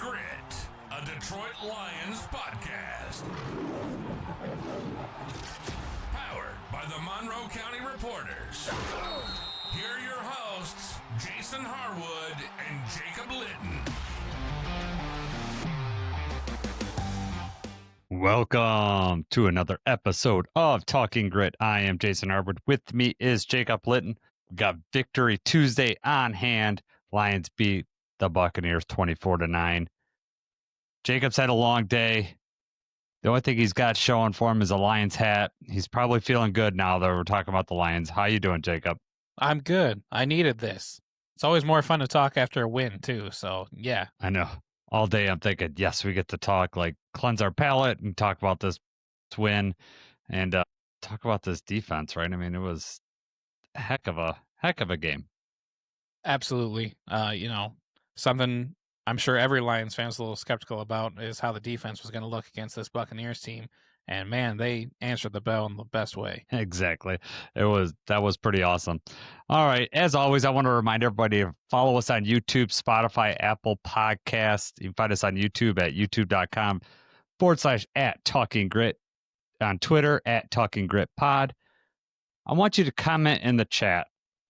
Grit, a Detroit Lions podcast. Powered by the Monroe County Reporters. Here are your hosts, Jason Harwood and Jacob Litton. Welcome to another episode of Talking Grit. I am Jason Harwood. With me is Jacob Litton. We got Victory Tuesday on hand. Lions beat the Buccaneers 24-9. Jacob's had a long day. The only thing he's got showing for him is a Lions hat. He's probably feeling good now that we're talking about the Lions. How you doing, Jacob? I'm good. I needed this. It's always more fun to talk after a win, too. So, yeah. I know. All day I'm thinking, yes, we get to talk, like cleanse our palate and talk about this win and talk about this defense, right? I mean, it was a heck of a game. Absolutely. Something I'm sure every Lions fan's a little skeptical about is how the defense was going to look against this Buccaneers team. And man, they answered the bell in the best way. Exactly. That was pretty awesome. All right. As always, I want to remind everybody to follow us on YouTube, Spotify, Apple Podcasts. You can find us on YouTube at youtube.com/@TalkingGrit, on Twitter @TalkingGritPod. I want you to comment in the chat.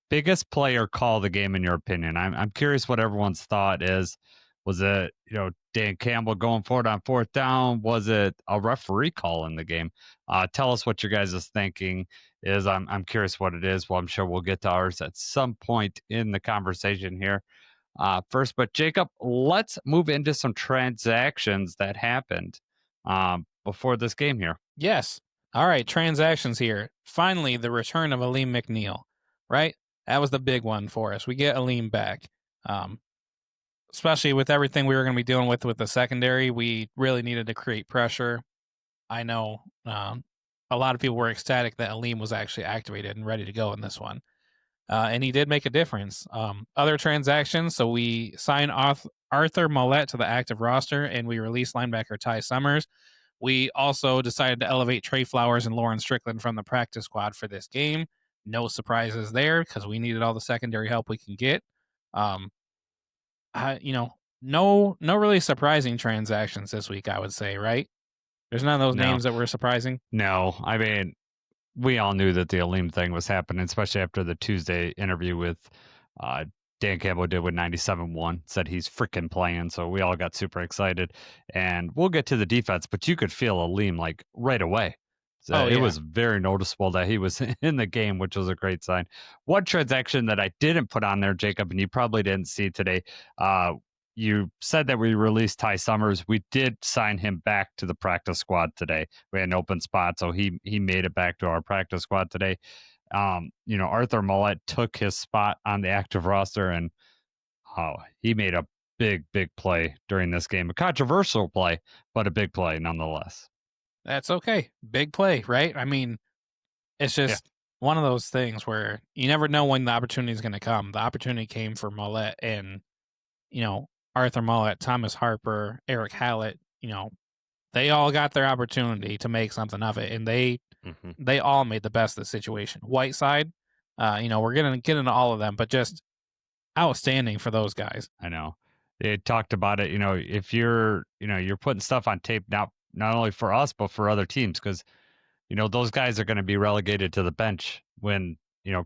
Biggest player call of the game in your opinion. I'm curious what everyone's thought is. Was it, Dan Campbell going for it on fourth down? Was it a referee call in the game? Tell us what your guys' thinking is. I'm curious what it is. Well, I'm sure we'll get to ours at some point in the conversation here. First, but Jacob, let's move into some transactions that happened before this game here. Yes. All right. Transactions here. Finally, the return of Alim McNeill, right? That was the big one for us. We get Alim back. Especially with everything we were going to be dealing with the secondary, we really needed to create pressure. I know a lot of people were ecstatic that Alim was actually activated and ready to go in this one. And he did make a difference. Other transactions, so we signed Arthur Mollett to the active roster, and we released linebacker Ty Summers. We also decided to elevate Trey Flowers and Lauren Strickland from the practice squad for this game. No surprises there because we needed all the secondary help we can get. No really surprising transactions this week, I would say, right? There's none of those names that were surprising. No, I mean, we all knew that the Alim thing was happening, especially after the Tuesday interview with Dan Campbell did with 97.1, said he's freaking playing. So we all got super excited. And we'll get to the defense, but you could feel Alim like right away. So it was very noticeable that he was in the game, which was a great sign. One transaction that I didn't put on there, Jacob, and you probably didn't see today, you said that we released Ty Summers. We did sign him back to the practice squad today. We had an open spot, so he made it back to our practice squad today. Arthur Mollett took his spot on the active roster, and he made a big play during this game. A controversial play, but a big play nonetheless. That's okay. Big play, right? I mean, it's just one of those things where you never know when the opportunity is going to come. The opportunity came for Mollett and, Arthur Mollett, Thomas Harper, Eric Hallett, they all got their opportunity to make something of it, and they all made the best of the situation. Whiteside, we're going to get into all of them, but just outstanding for those guys. I know. They talked about it, if you're putting stuff on tape not only for us, but for other teams, because, those guys are going to be relegated to the bench when,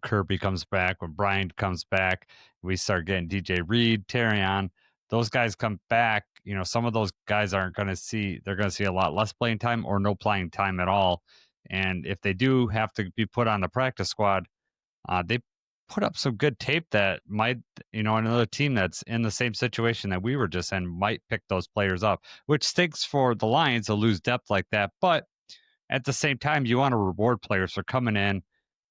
Kirby comes back, when Bryant comes back, we start getting DJ Reed, Terrion. Those guys come back, some of those guys they're going to see a lot less playing time or no playing time at all. And if they do have to be put on the practice squad, they put up some good tape that might, another team that's in the same situation that we were just in might pick those players up, which stinks for the Lions to lose depth like that. But at the same time, you want to reward players for coming in,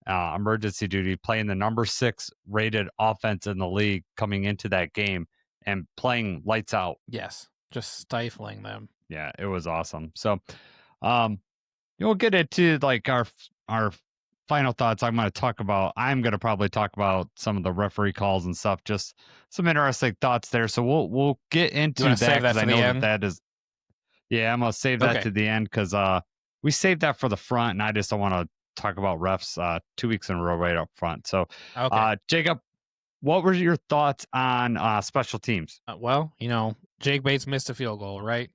emergency duty, playing the number 6 rated offense in the league coming into that game and playing lights out. Yes, just stifling them. Yeah, it was awesome. So we'll get into like our final thoughts. I'm going to probably talk about some of the referee calls and stuff, just some interesting thoughts there. So we'll get into that because I know that is. Yeah, I'm going to save that to the end because we saved that for the front, and I just don't want to talk about refs 2 weeks in a row right up front. So, Jacob, what were your thoughts on special teams? Well, Jake Bates missed a field goal, right?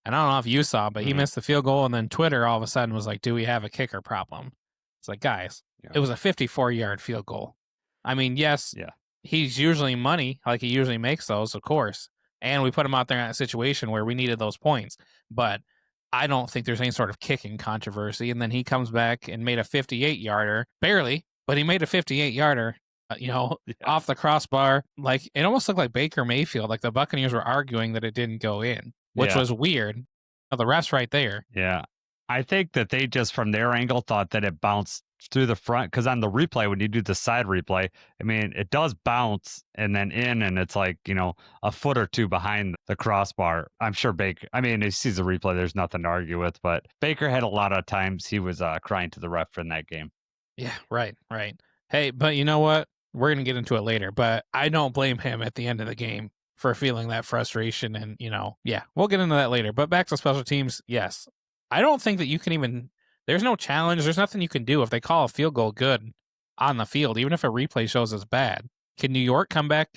And I don't know if you saw, but he missed the field goal, and then Twitter all of a sudden was like, "Do we have a kicker problem?" It's like, guys, it was a 54-yard field goal. I mean, yes, he's usually money, like he usually makes those, of course. And we put him out there in a situation where we needed those points. But I don't think there's any sort of kicking controversy. And then he comes back and made a 58-yarder, barely, but he made a 58-yarder, off the crossbar. Like, it almost looked like Baker Mayfield. Like the Buccaneers were arguing that it didn't go in, which was weird. The ref's right there. Yeah. I think that they just, from their angle, thought that it bounced through the front, because on the replay, when you do the side replay, I mean, it does bounce and then in, and it's like, a foot or two behind the crossbar. I'm sure Baker, I mean, he sees the replay, there's nothing to argue with, but Baker had a lot of times he was crying to the ref in that game. Yeah, right. Hey, but you know what? We're going to get into it later, but I don't blame him at the end of the game for feeling that frustration. And, we'll get into that later. But back to special teams, yes. I don't think that you can even, there's no challenge. There's nothing you can do if they call a field goal good on the field, even if a replay shows it's bad. Can New York come back?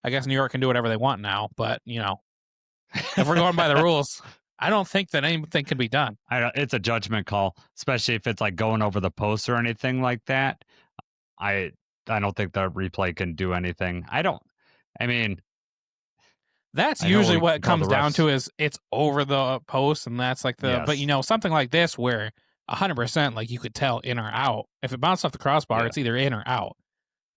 I guess New York can do whatever they want now, but, if we're going by the rules, I don't think that anything can be done. It's a judgment call, especially if it's like going over the post or anything like that. I don't think the replay can do anything. That's usually what it comes down to, is it's over the post, and that's like but something like this where 100%, like you could tell in or out. If it bounced off the crossbar, it's either in or out.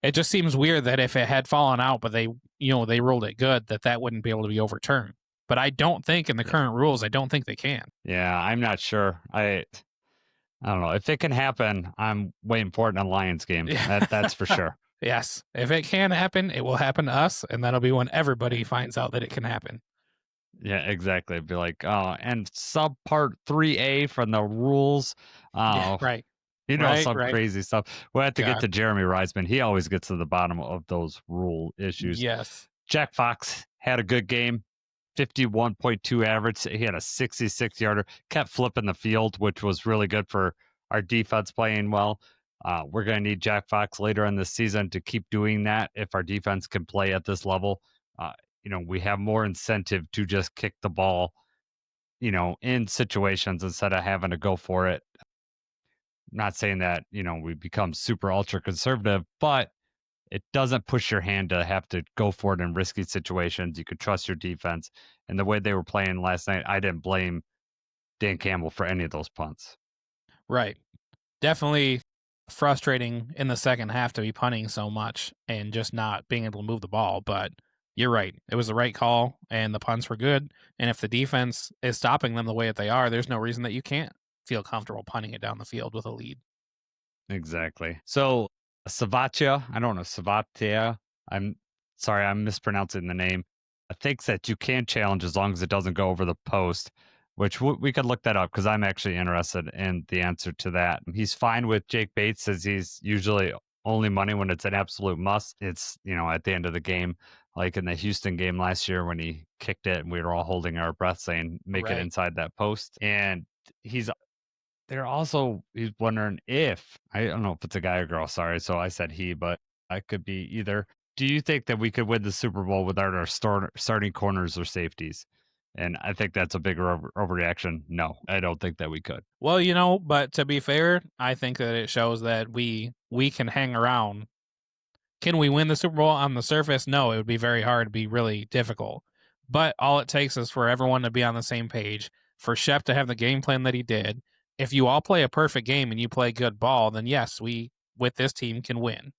It just seems weird that if it had fallen out, but they ruled it good, that wouldn't be able to be overturned. But I don't think in the current rules, I don't think they can. Yeah, I'm not sure. I don't know. If it can happen, I'm waiting for it in a Lions game. That's for sure. Yes. If it can happen, it will happen to us, and that'll be when everybody finds out that it can happen. Yeah, exactly. It'd be like, and subpart 3A from the rules. Right. Crazy stuff. We'll have to get to Jeremy Reisman. He always gets to the bottom of those rule issues. Yes. Jack Fox had a good game. 51.2 average. He had a 66-yarder. Kept flipping the field, which was really good for our defense playing well. We're going to need Jack Fox later in the season to keep doing that if our defense can play at this level. We have more incentive to just kick the ball, in situations instead of having to go for it. I'm not saying that, we become super ultra conservative, but it doesn't push your hand to have to go for it in risky situations. You could trust your defense. And the way they were playing last night, I didn't blame Dan Campbell for any of those punts. Right. Definitely frustrating in the second half to be punting so much and just not being able to move the ball. But you're right. It was the right call, and the punts were good. And if the defense is stopping them the way that they are, there's no reason that you can't feel comfortable punting it down the field with a lead. Exactly. So Savatia, I don't know, Savatia, I'm sorry, I'm mispronouncing the name, thinks that you can challenge as long as it doesn't go over the post, which we could look that up because I'm actually interested in the answer to that. He's fine with Jake Bates, says he's usually only money when it's an absolute must. It's, at the end of the game, like in the Houston game last year when he kicked it and we were all holding our breath saying, make it inside that post. And he's wondering if, I don't know if it's a guy or girl, sorry, so I said he, but I could be either. Do you think that we could win the Super Bowl without our starting corners or safeties? And I think that's a bigger overreaction. No, I don't think that we could. Well, but to be fair, I think that it shows that we can hang around. Can we win the Super Bowl on the surface? No, it would be very hard. It'd be really difficult. But all it takes is for everyone to be on the same page, for Shep to have the game plan that he did. If you all play a perfect game and you play good ball, then yes, we, with this team, can win.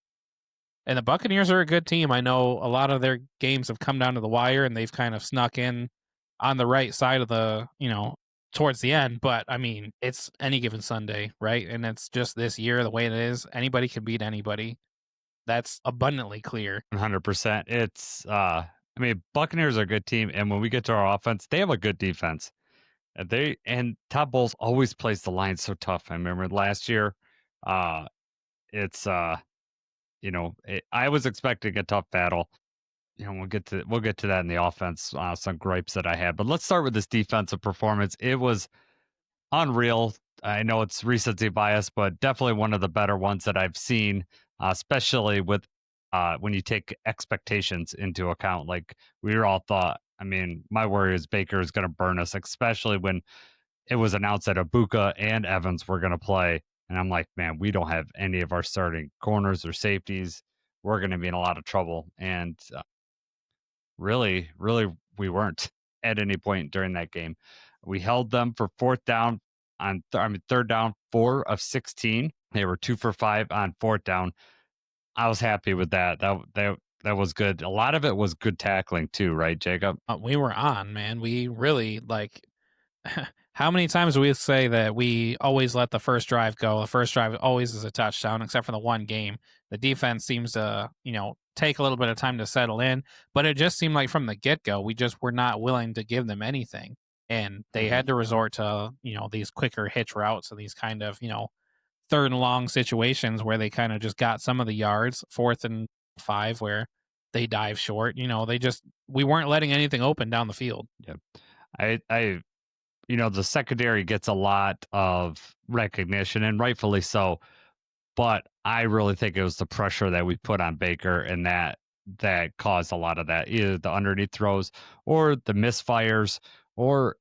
And the Buccaneers are a good team. I know a lot of their games have come down to the wire, and they've kind of snuck in on the right side of the, towards the end. But, I mean, it's any given Sunday, right? And it's just this year, the way it is, anybody can beat anybody. That's abundantly clear. 100%. It's, Buccaneers are a good team, and when we get to our offense, they have a good defense. And Todd Bowles always plays the line so tough. I remember last year, I was expecting a tough battle. We'll get to that in the offense. Some gripes that I had, but let's start with this defensive performance. It was unreal. I know it's recency bias, but definitely one of the better ones that I've seen, especially with when you take expectations into account. Like we were all thought, I mean, my worry is Baker is going to burn us, especially when it was announced that Ibuka and Evans were going to play. And I'm like, man, we don't have any of our starting corners or safeties. We're going to be in a lot of trouble. And really, we weren't at any point during that game. We held them for fourth down on, third down, 4 of 16. They were 2 for 5 on fourth down. I was happy with that. That was good. A lot of it was good tackling too, right, Jacob? We were on, man. We really like. How many times do we say that we always let the first drive go? The first drive always is a touchdown, except for the one game. The defense seems to, take a little bit of time to settle in, but it just seemed like from the get-go, we just were not willing to give them anything. And they had to resort to, these quicker hitch routes and these kind of, third and long situations where they kind of just got some of the yards, 4th and 5, where they dive short. We weren't letting anything open down the field. Yep. I the secondary gets a lot of recognition, and rightfully so. But I really think it was the pressure that we put on Baker, and that caused a lot of that, either the underneath throws or the misfires, or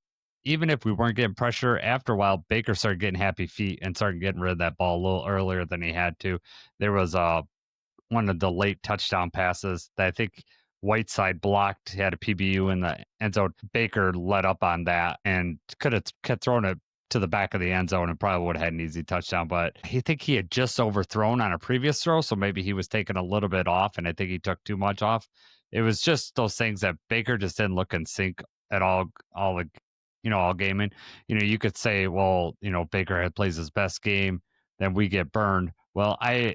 even if we weren't getting pressure, after a while, Baker started getting happy feet and started getting rid of that ball a little earlier than he had to. There was one of the late touchdown passes that I think Whiteside blocked, had a PBU in the end zone. Baker let up on that and could have kept throwing it to the back of the end zone and probably would have had an easy touchdown. But I think he had just overthrown on a previous throw, so maybe he was taking a little bit off, and I think he took too much off. It was just those things that Baker just didn't look in sync at all gaming. You could say, well, Baker plays his best game, then we get burned. Well, I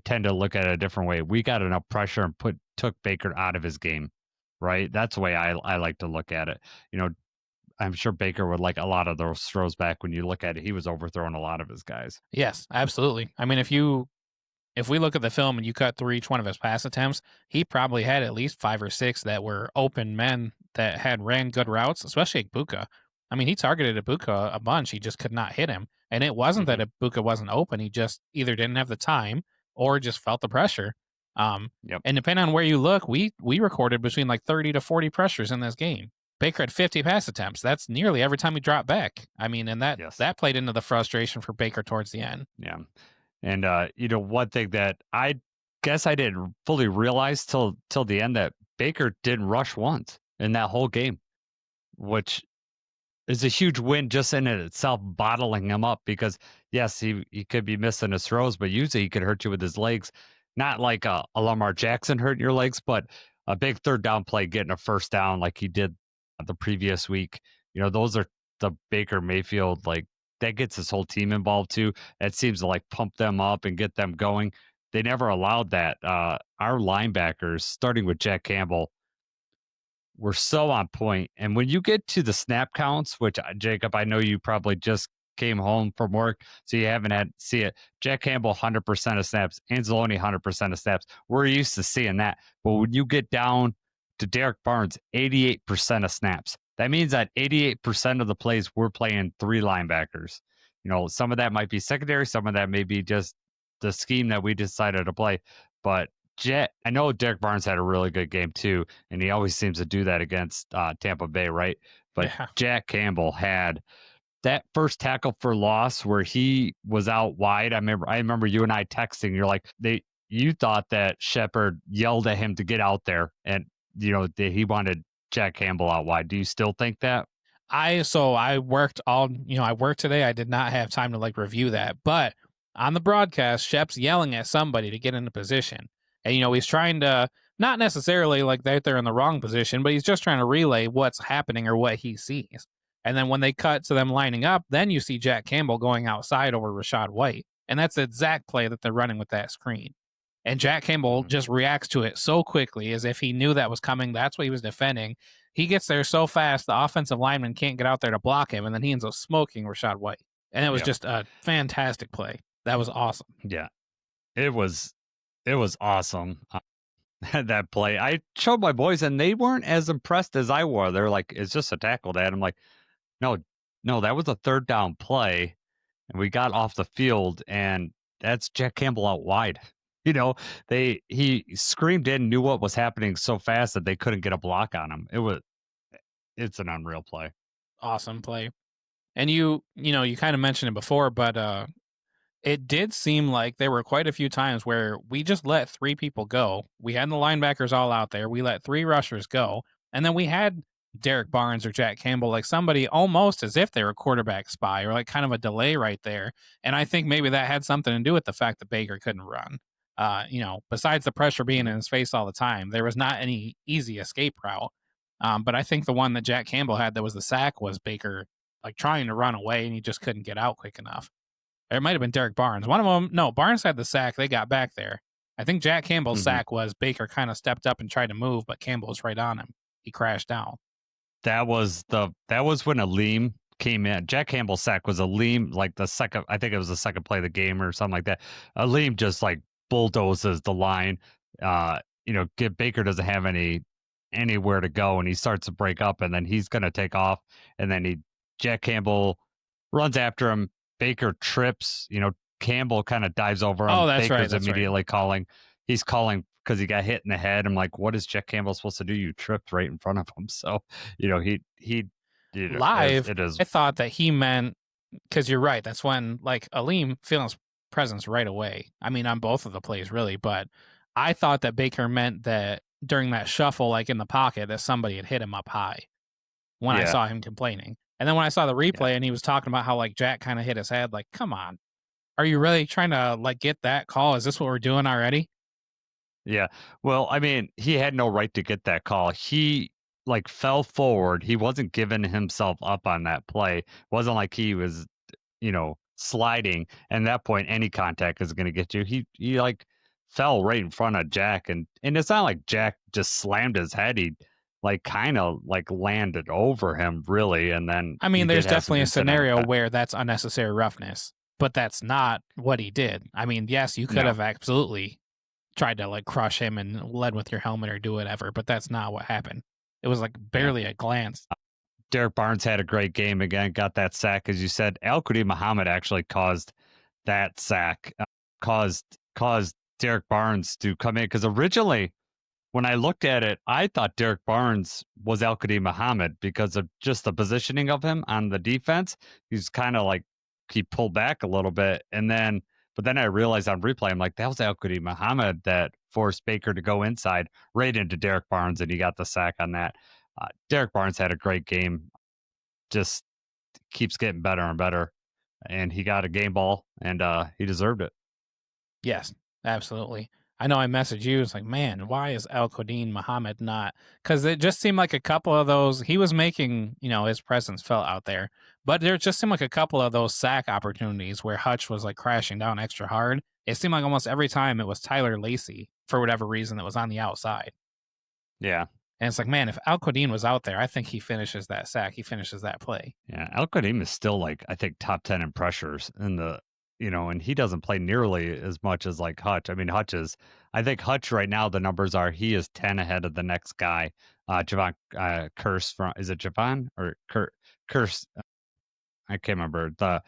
tend to look at it a different way. We got enough pressure and took Baker out of his game, right? That's the way I like to look at it. I'm sure Baker would like a lot of those throws back. When you look at it, he was overthrowing a lot of his guys. Yes, absolutely. I mean, if we look at the film and you cut through each one of his pass attempts, he probably had at least 5 or 6 that were open men that had ran good routes, especially Ibuka. I mean, he targeted Ibuka a bunch. He just could not hit him. And it wasn't that Ibuka wasn't open. He just either didn't have the time or just felt the pressure. Yep. And depending on where you look, we recorded between like 30 to 40 pressures in this game. Baker had 50 pass attempts. That's nearly every time he dropped back. I mean, and that played into the frustration for Baker towards the end. Yeah. And one thing that I guess I didn't fully realize till the end, that Baker didn't rush once in that whole game, which is a huge win just in it itself, bottling him up, because yes, he could be missing his throws, but usually he could hurt you with his legs. Not like a Lamar Jackson hurting your legs, but a big third down play, getting a first down like he did the previous week. Those are the Baker Mayfield, like, that gets his whole team involved too. It seems to like pump them up and get them going. They never allowed that. Our linebackers, starting with Jack Campbell, were so on point. And when you get to the snap counts, which, Jacob, I know you probably just came home from work, so you haven't had to see it. Jack Campbell, 100% of snaps. Anzalone, 100% of snaps. We're used to seeing that. But when you get down to Derek Barnes, 88% of snaps. That means that 88% of the plays we're playing 3 linebackers. Some of that might be secondary. Some of that may be just the scheme that we decided to play. But I know Derek Barnes had a really good game too, and he always seems to do that against Tampa Bay, right? But yeah. Jack Campbell had that first tackle for loss where he was out wide. I remember you and I texting. You're like, you thought that Sheppard yelled at him to get out there, and he wanted Jack Campbell out wide. Do you still think that? I worked I worked today. I did not have time to review that, but on the broadcast, Shep's yelling at somebody to get into position. And, he's trying to, not necessarily that they're in the wrong position, but he's just trying to relay what's happening or what he sees. And then when they cut to them lining up, then you see Jack Campbell going outside over Rachaad White. And that's the exact play that they're running with that screen. And Jack Campbell just reacts to it so quickly, as if he knew that was coming. That's what he was defending. He gets there so fast, the offensive lineman can't get out there to block him, and then he ends up smoking Rachaad White. And it was just a fantastic play. That was awesome. Yeah, it was awesome. That play. I showed my boys, and they weren't as impressed as I were. They're like, it's just a tackle, Dad. I'm like, no, that was a third down play, and we got off the field, and that's Jack Campbell out wide. He screamed in, knew what was happening so fast that they couldn't get a block on him. It's an unreal play. Awesome play. And you kind of mentioned it before, but it did seem like there were quite a few times where we just let 3 people go. We had the linebackers all out there. We let 3 rushers go. And then we had Derek Barnes or Jack Campbell, like somebody almost as if they were quarterback spy or like kind of a delay right there. And I think maybe that had something to do with the fact that Baker couldn't run. Besides the pressure being in his face all the time, there was not any easy escape route. But I think the one that Jack Campbell had that was the sack was Baker like trying to run away and he just couldn't get out quick enough. It might have been Derek Barnes. One of them, no, Barnes had the sack. They got back there. I think Jack Campbell's sack was Baker kind of stepped up and tried to move, but Campbell was right on him. He crashed down. That was when Alim came in. Jack Campbell's sack was Alim, like the second, I think it was the second play of the game or something like that. Alim just like bulldozes the line. Baker doesn't have anywhere to go, and he starts to break up, and then he's going to take off, and then Jack Campbell runs after him. Baker trips. Campbell kind of dives over him. Oh, that's Baker's right. That's immediately calling. He's calling because he got hit in the head. I'm like, what is Jack Campbell supposed to do? You tripped right in front of him. So, he live. It is. I thought that he meant, because you're right. That's when like Alim feeling his presence right away. I mean, on both of the plays really, but I thought that Baker meant that during that shuffle, like in the pocket, that somebody had hit him up high when I saw him complaining. And then when I saw the replay and he was talking about how like Jack kind of hit his head, like, come on, are you really trying to like get that call? Is this what we're doing already? Yeah. Well, I mean, he had no right to get that call. He like fell forward. He wasn't giving himself up on that play. It wasn't like he was, sliding. And at that point, any contact is going to get you. He like fell right in front of Jack, and it's not like Jack just slammed his head. He like kind of like landed over him really, and then I mean, there's definitely a scenario where that's unnecessary roughness, but that's not what he did. I mean, yes, you could have absolutely tried to like crush him and led with your helmet or do whatever, but that's not what happened. It was like barely a glance. Derek Barnes had a great game again, got that sack, as you said. Al-Quadin Muhammad actually caused that sack, caused Derek Barnes to come in, because originally when I looked at it, I thought Derek Barnes was Al-Quadin Muhammad because of just the positioning of him on the defense. He's kind of like, he pulled back a little bit, but then I realized on replay, I'm like, that was Al-Quadin Muhammad that forced Baker to go inside right into Derek Barnes, and he got the sack on that. Derek Barnes had a great game, just keeps getting better and better, and he got a game ball, and he deserved it. Yes, absolutely. I know I messaged you. It's like, man, why is Al-Quadin Muhammad not? Because it just seemed like a couple of those, he was making, his presence felt out there. But there just seemed like a couple of those sack opportunities where Hutch was like crashing down extra hard. It seemed like almost every time it was Tyler Lacey, for whatever reason, that was on the outside. Yeah. And it's like, man, if Al-Quadin was out there, I think he finishes that sack. He finishes that play. Yeah, Al-Quadin is still like, I think, top 10 in pressures in the, and he doesn't play nearly as much as like Hutch. I mean, I think Hutch right now, the numbers are, he is 10 ahead of the next guy. Javon Curse is it Javon or Curse? I can't remember. The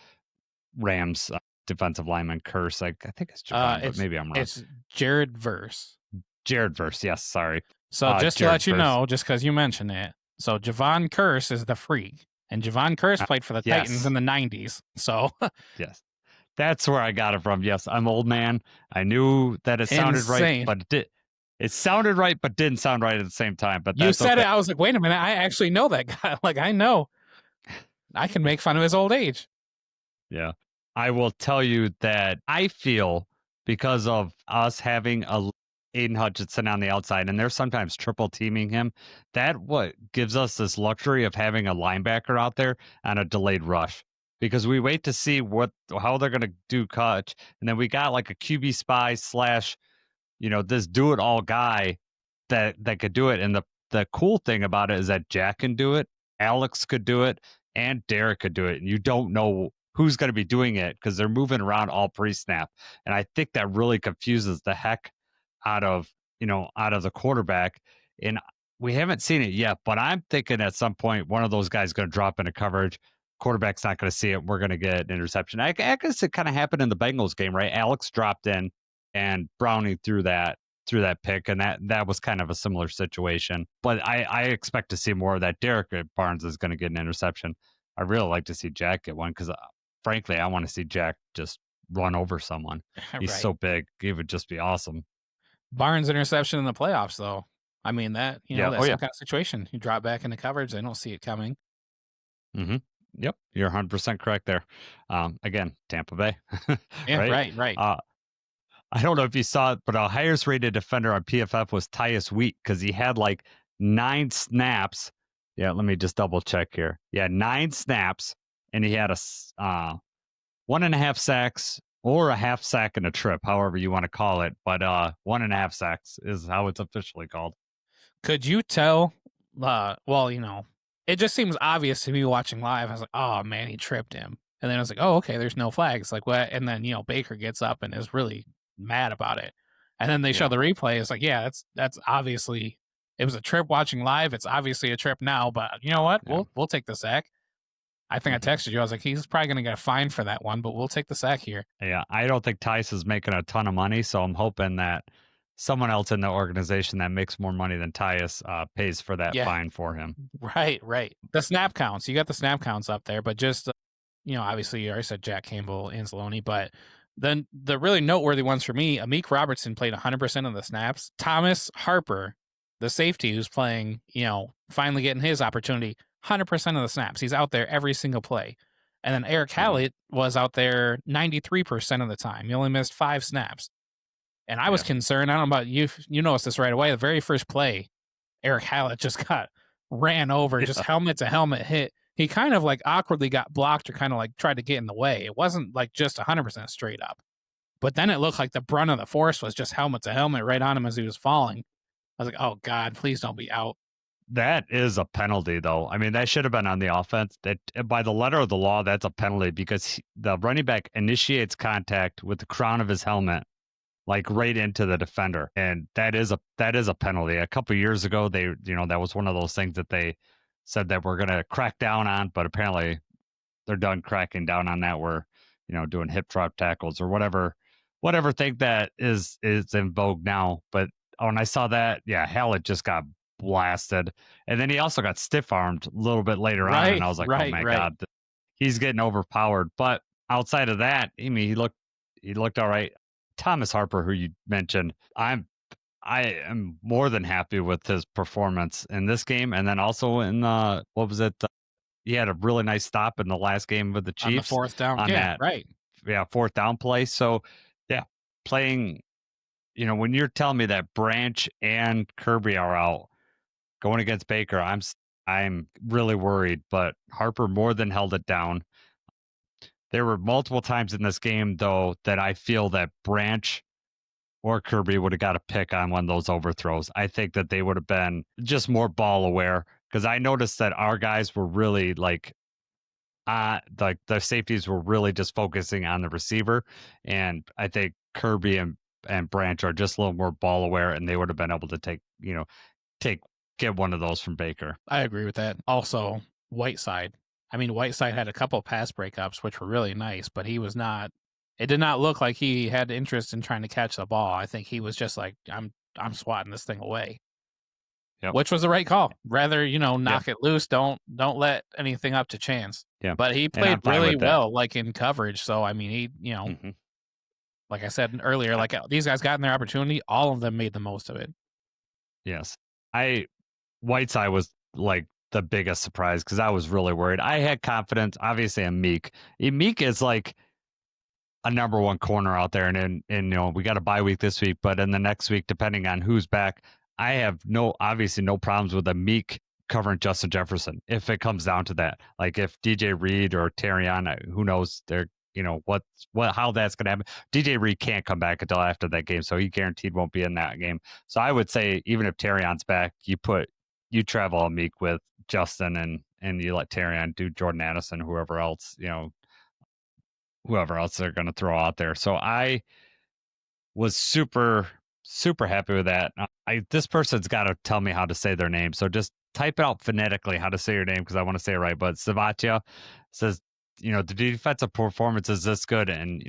Rams defensive lineman Curse. I think it's Javon, but maybe I'm wrong. It's Jared Verse. Jared Verse, yes, sorry. So just to let you know, just because you mentioned it, so Javon Curse is the freak, and Javon Curse played for the Titans in the 90s. So yes, that's where I got it from. Yes, I'm old man. I knew that it sounded right, but it sounded right, but didn't sound right at the same time. But you said it, I was like, wait a minute, I actually know that guy. Like, I know, I can make fun of his old age. Yeah, I will tell you that I feel, because of us having Aiden Hutchinson on the outside, and they're sometimes triple teaming him, that what gives us this luxury of having a linebacker out there on a delayed rush, because we wait to see how they're going to do Hutch, and then we got like a QB spy / this do it all guy that could do it. And the cool thing about it is that Jack can do it, Alex could do it, and Derek could do it, and you don't know who's going to be doing it because they're moving around all pre-snap, and I think that really confuses the heck out of the quarterback. And we haven't seen it yet, but I'm thinking at some point one of those guys is going to drop into coverage. Quarterback's not going to see it. We're going to get an interception. I guess it kind of happened in the Bengals game, right? Alex dropped in and Browning threw that pick, and that was kind of a similar situation. But I expect to see more of that. Derek Barnes is going to get an interception. I really like to see Jack get one because, frankly, I want to see Jack just run over someone. He's Right. so big; it would just be awesome. Barnes interception in the playoffs, though. I mean that Yeah. that's Oh some yeah. kind of situation. You drop back into coverage, they don't see it coming. Mm-hmm. Yep, you're 100% correct there. Again, Tampa Bay, Yeah, right? right. I don't know if you saw it, but our highest rated defender on PFF was Tyus Wheat because he had like 9 snaps. Yeah, let me just double check here. Yeah, 9 snaps, and he had 1.5 sacks or a half sack and a trip, however you want to call it. But 1.5 sacks is how it's officially called. Could you tell? Well, it just seems obvious to me watching live. I was like, oh man, he tripped him, and then I was like, oh okay, there's no flags. Like what? And then Baker gets up and is really mad about it, and then they show Yeah. the replay. It's like, yeah, that's obviously it was a trip watching live. It's obviously a trip now, but you know what? Yeah. We'll take the sack. I think I texted you. I was like, he's probably going to get a fine for that one, but we'll take the sack here. Yeah, I don't think Tice is making a ton of money, so I'm hoping that someone else in the organization that makes more money than Tyus pays for that Yeah. fine for him. Right. The snap counts. You got the snap counts up there, but just, obviously you already said Jack Campbell, Anzalone, but then the really noteworthy ones for me, Amik Robertson played 100% of the snaps. Thomas Harper, the safety who's playing, finally getting his opportunity, 100% of the snaps. He's out there every single play. And then Eric Hallett was out there 93% of the time. He only missed 5 snaps. And I was concerned. I don't know about you. You noticed this right away. The very first play, Eric Hallett just got ran over, just helmet to helmet hit. He kind of like awkwardly got blocked or kind of like tried to get in the way. It wasn't like just 100% straight up. But then it looked like the brunt of the force was just helmet to helmet right on him as he was falling. I was like, oh, God, please don't be out. That is a penalty, though. I mean, that should have been on the offense. That by the letter of the law, that's a penalty because the running back initiates contact with the crown of his helmet, like right into the defender, and that is a penalty. A couple of years ago, that was one of those things that they said that we're going to crack down on, but apparently they're done cracking down on that. We're doing hip drop tackles or whatever thing that is in vogue now. But when I saw that, Hallett just got blasted, and then he also got stiff armed a little bit later on, and I was like, oh my god, he's getting overpowered. But outside of that, I mean, he looked all right. Thomas Harper, who you mentioned, I am more than happy with his performance in this game, and then also in what was it? He had a really nice stop in the last game with the Chiefs on the 4th down. Right. Yeah, 4th down play. So yeah, playing. When you're telling me that Branch and Kirby are out going against Baker, I'm really worried. But Harper more than held it down. There were multiple times in this game, though, that I feel that Branch or Kirby would have got a pick on one of those overthrows. I think that they would have been just more ball aware because I noticed that our guys were really like the safeties were really just focusing on the receiver, and I think Kirby and Branch are just a little more ball aware, and they would have been able to get one of those from Baker. I agree with that. Also, Whiteside. I mean, Whiteside had a couple pass breakups, which were really nice, but he was not. It did not look like he had interest in trying to catch the ball. I think he was just like, I'm swatting this thing away. Yep. Which was the right call. Rather, knock it loose. Don't let anything up to chance. Yeah. But he played really well, like in coverage. So I mean, he, like I said earlier, like these guys got in their opportunity. All of them made the most of it. Yes. Whiteside was like the biggest surprise because I was really worried. I had confidence, obviously, in Meek. Meek is like a number one corner out there, and we got a bye week this week, but in the next week, depending on who's back, I have obviously no problems with a Meek covering Justin Jefferson if it comes down to that. Like if DJ Reed or Terrion, who knows, they're how that's going to happen. DJ Reed can't come back until after that game, so he guaranteed won't be in that game. So I would say even if Terrion's back, you travel a Meek with Justin and you let Terrion do Jordan Addison, whoever else they're going to throw out there. So I was super, super happy with that. This person's got to tell me how to say their name. So just type it out phonetically how to say your name because I want to say it right. But Savatia says, the defensive performance is this good. And,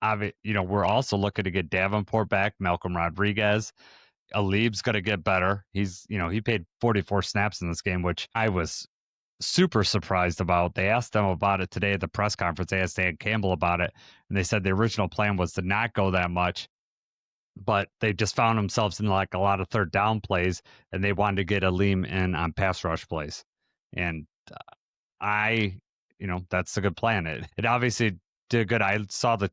we're also looking to get Davenport back, Malcolm Rodriguez. Alib's going to get better. He played 44 snaps in this game, which I was super surprised about. They asked them about it today at the press conference. They asked Dan Campbell about it, and they said the original plan was to not go that much, but they just found themselves in like a lot of third down plays, and they wanted to get Alim in on pass rush plays. And that's a good plan. It obviously did good. I saw the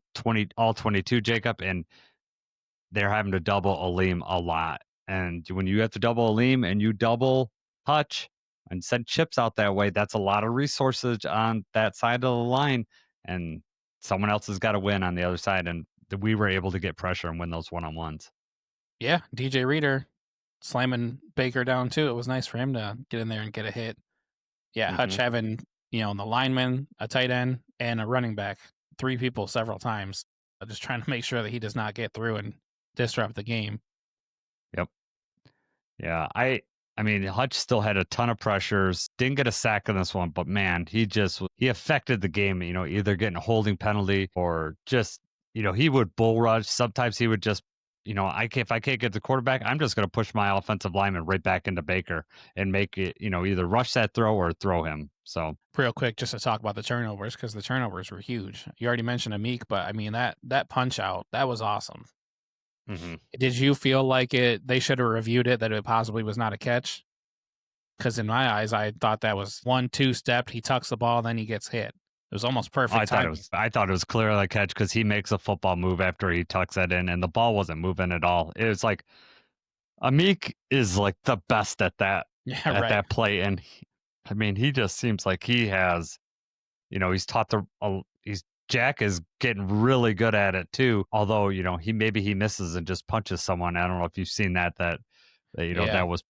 all 22, Jacob, and they're having to double Alim a lot. And when you have to double Alim and you double Hutch and send chips out that way, that's a lot of resources on that side of the line. And someone else has got to win on the other side. And we were able to get pressure and win those one-on-ones. Yeah, DJ Reader slamming Baker down too. It was nice for him to get in there and get a hit. Yeah, Hutch having, the lineman, a tight end, and a running back, 3 people several times, just trying to make sure that he does not get through and disrupt the game. Yep. Yeah, I mean, Hutch still had a ton of pressures. Didn't get a sack in this one, but man, he affected the game. Either getting a holding penalty or just he would bull rush. Sometimes he would just if I can't get the quarterback, I'm just going to push my offensive lineman right back into Baker and make it either rush that throw or throw him. So real quick, just to talk about the turnovers, because the turnovers were huge. You already mentioned Amik, but I mean that punch out, that was awesome. Mm-hmm. Did you feel like they should have reviewed it, that it possibly was not a catch? Because in my eyes, I thought that was 1-2 step. He tucks the ball, then he gets hit. It was almost perfect. I thought it was clearly a catch because he makes a football move after he tucks that in, and the ball wasn't moving at all. It was like Amik is like the best at that that play, and he just seems like he has, he's taught Jack is getting really good at it too. Although he misses and just punches someone. I don't know if you've seen that that was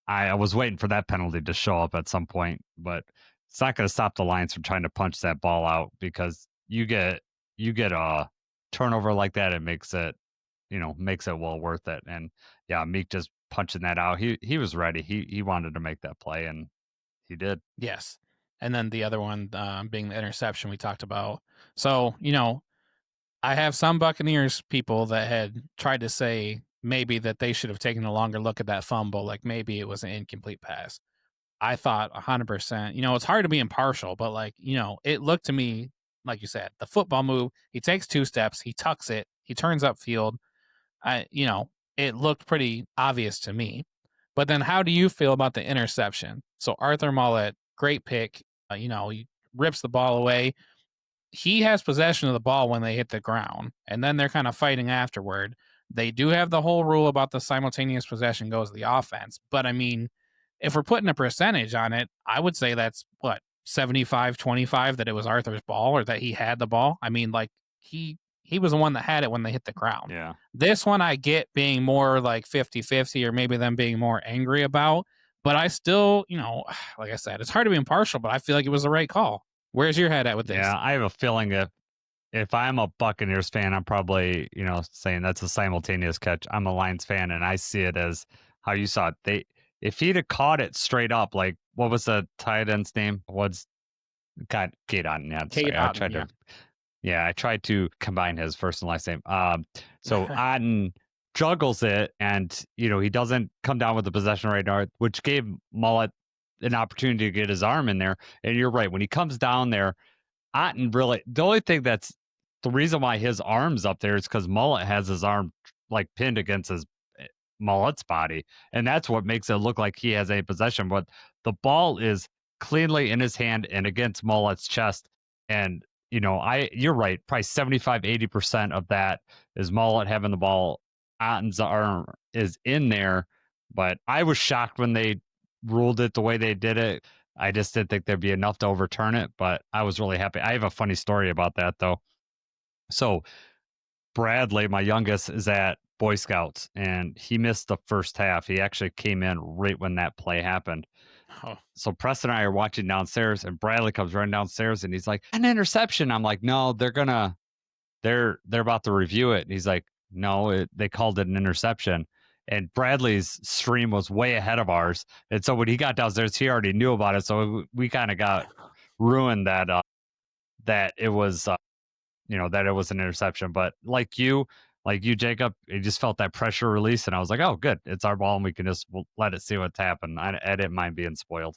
I was waiting for that penalty to show up at some point, but it's not going to stop the Lions from trying to punch that ball out, because you get a turnover like that, it makes it well worth it. And yeah, Meek just punching that out. He was ready. He wanted to make that play, and he did. Yes. And then the other one being the interception we talked about. So, I have some Buccaneers people that had tried to say maybe that they should have taken a longer look at that fumble, like maybe it was an incomplete pass. I thought 100%, it's hard to be impartial, but it looked to me, like you said, the football move, he takes 2 steps, he tucks it, he turns upfield. It looked pretty obvious to me. But then how do you feel about the interception? So Arthur Mullet, great pick. He rips the ball away. He has possession of the ball when they hit the ground, and then they're kind of fighting afterward. They do have the whole rule about the simultaneous possession goes to the offense. But if we're putting a percentage on it, I would say that's 75-25 that it was Arthur's ball, or that he had the ball. He was the one that had it when they hit the ground. Yeah. This one I get being more like 50-50, or maybe them being more angry about. But I still, like I said, it's hard to be impartial, but I feel like it was the right call. Where's your head at with this? Yeah, I have a feeling if I'm a Buccaneers fan, I'm probably, saying that's a simultaneous catch. I'm a Lions fan, and I see it as how you saw it. If he'd have caught it straight up, like, what was the tight end's name? Kate Otten. Yeah, Kate Otten, I tried to combine his first and last name. So Otten juggles it, and he doesn't come down with the possession right now, which gave Mullet an opportunity to get his arm in there. And you're right, when he comes down there, Otten really, the only thing that's the reason why his arm's up there is because Mullet has his arm like pinned against his Mullet's body, and that's what makes it look like he has a possession. But the ball is cleanly in his hand and against Mullet's chest, and you're right, probably 75-80% of that is Mullet having the ball. Otten's arm is in there, but I was shocked when they ruled it the way they did it. I just didn't think there'd be enough to overturn it, but I was really happy. I have a funny story about that, though. So Bradley, my youngest, is at Boy Scouts, and he missed the first half. He actually came in right when that play happened. Oh. So Preston and I are watching downstairs, and Bradley comes running downstairs, and he's like, an interception. I'm like, no, they're about to review it. And he's like, no, they called it an interception. And Bradley's stream was way ahead of ours. And so when he got downstairs, he already knew about it. So we kind of got ruined that it was, that it was an interception. But like you, Jacob, you just felt that pressure release, and I was like, oh, good, it's our ball, and we can just let it see what's happened. I didn't mind being spoiled.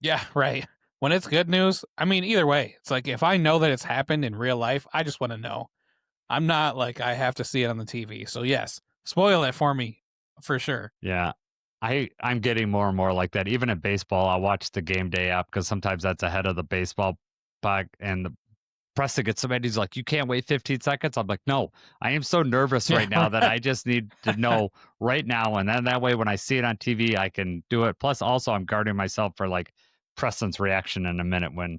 Yeah, right. When it's good news, I mean, either way, it's like if I know that it's happened in real life, I just want to know. I'm not like I have to see it on the TV. So yes, spoil it for me, for sure. Yeah. I'm getting more and more like that. Even in baseball, I watch the game day app because sometimes that's ahead of the baseball puck, and the Preston gets so mad. He's like, "You can't wait 15 seconds." I'm like, "No, I am so nervous right now that I just need to know right now." And then that way, when I see it on TV, I can do it. Plus, also, I'm guarding myself for like Preston's reaction in a minute when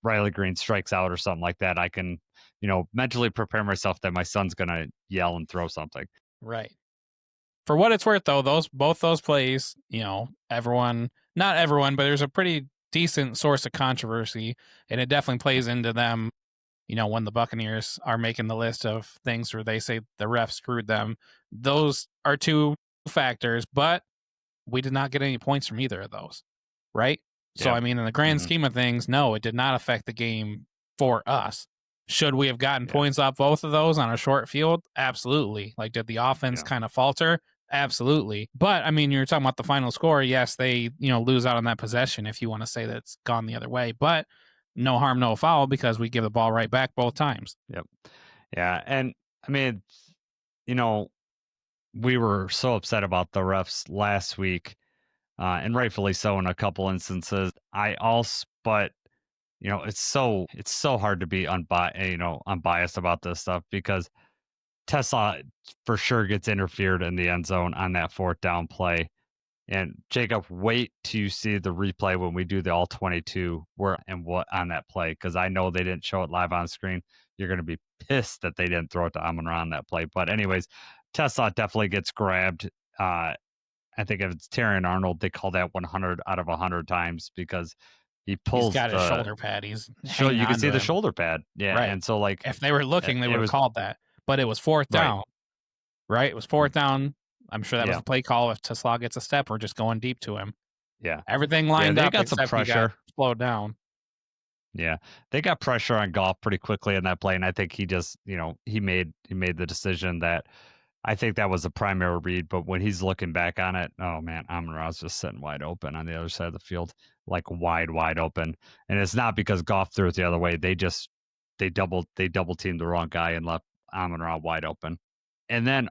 Riley Green strikes out or something like that. I can mentally prepare myself that my son's gonna yell and throw something. Right. For what it's worth, though, both those plays, everyone, not everyone, but there's a pretty decent source of controversy, and it definitely plays into them. When the Buccaneers are making the list of things where they say the ref screwed them, those are two factors, but we did not get any points from either of those, right? So, Yeah. I mean, in the grand scheme of things, no, it did not affect the game for us. Should we have gotten points off both of those on a short field? Absolutely. Like, did the offense kind of falter? Absolutely. But, I mean, you're talking about the final score. Yes, they, lose out on that possession if you want to say that it's gone the other way. But no harm, no foul, because we give the ball right back both times. Yep. Yeah. And, I mean, we were so upset about the refs last week, and rightfully so in a couple instances. But it's so hard to be unbiased about this stuff because Tesla for sure gets interfered in the end zone on that 4th down play. And Jacob, wait till you see the replay when we do the all 22 what on that play, because I know they didn't show it live on screen. You're going to be pissed that they didn't throw it to Amon-Ra on that play. But anyways, Tesla definitely gets grabbed. I think if it's Terrion Arnold, they call that 100 out of 100 times because he pulls. He's got his shoulder pad. He's you can see the shoulder pad. Yeah, right. And so like if they were looking, they would have called that. But it was 4th down, right? It was 4th down. I'm sure that was the play call. If Tesla gets a step, we're just going deep to him. Yeah, everything lined up. They got some pressure. Slowed down. Yeah, they got pressure on Goff pretty quickly in that play, and I think he just, he made the decision that I think that was the primary read. But when he's looking back on it, oh man, Amon-Ra's just sitting wide open on the other side of the field, like wide open. And it's not because Goff threw it the other way. They double teamed the wrong guy and left Amon-Ra wide open. And then,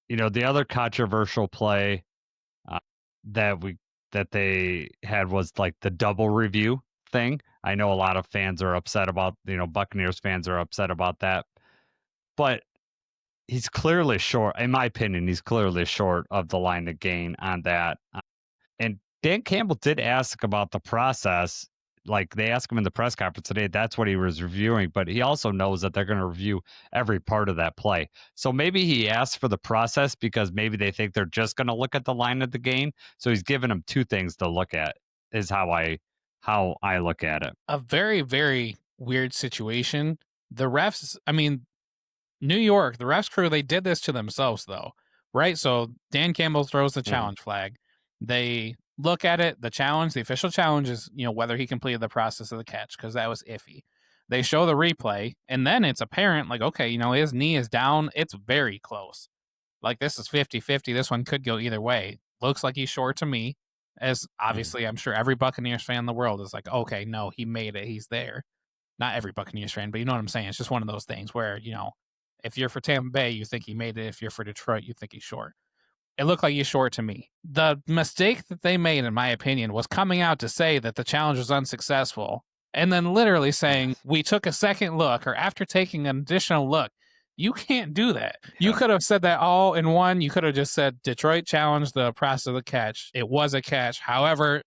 the other controversial play that they had was like the double review thing. I know a lot of fans are upset about, Buccaneers fans are upset about that, but he's clearly short. In my opinion, he's clearly short of the line to gain on that. And Dan Campbell did ask about the process. Like they asked him in the press conference today, that's what he was reviewing, but he also knows that they're going to review every part of that play. So maybe he asked for the process because maybe they think they're just going to look at the line of the gain. So he's giving them two things to look at is how I look at it. A very, very weird situation. The refs, I mean, New York, the refs crew, they did this to themselves though, right? So Dan Campbell throws the challenge flag. They look at it, the official challenge is, whether he completed the process of the catch, because that was iffy. They show the replay, and then it's apparent, like, okay, his knee is down. It's very close. Like, this is 50-50. This one could go either way. Looks like he's short to me, as obviously I'm sure every Buccaneers fan in the world is like, okay, no, he made it. He's there. Not every Buccaneers fan, but you know what I'm saying? It's just one of those things where, if you're for Tampa Bay, you think he made it. If you're for Detroit, you think he's short. It looked like he's short to me. The mistake that they made, in my opinion, was coming out to say that the challenge was unsuccessful and then literally saying, we took a second look, or after taking an additional look. You can't do that. Yeah. You could have said that all in one. You could have just said Detroit challenged the process of the catch. It was a catch. However,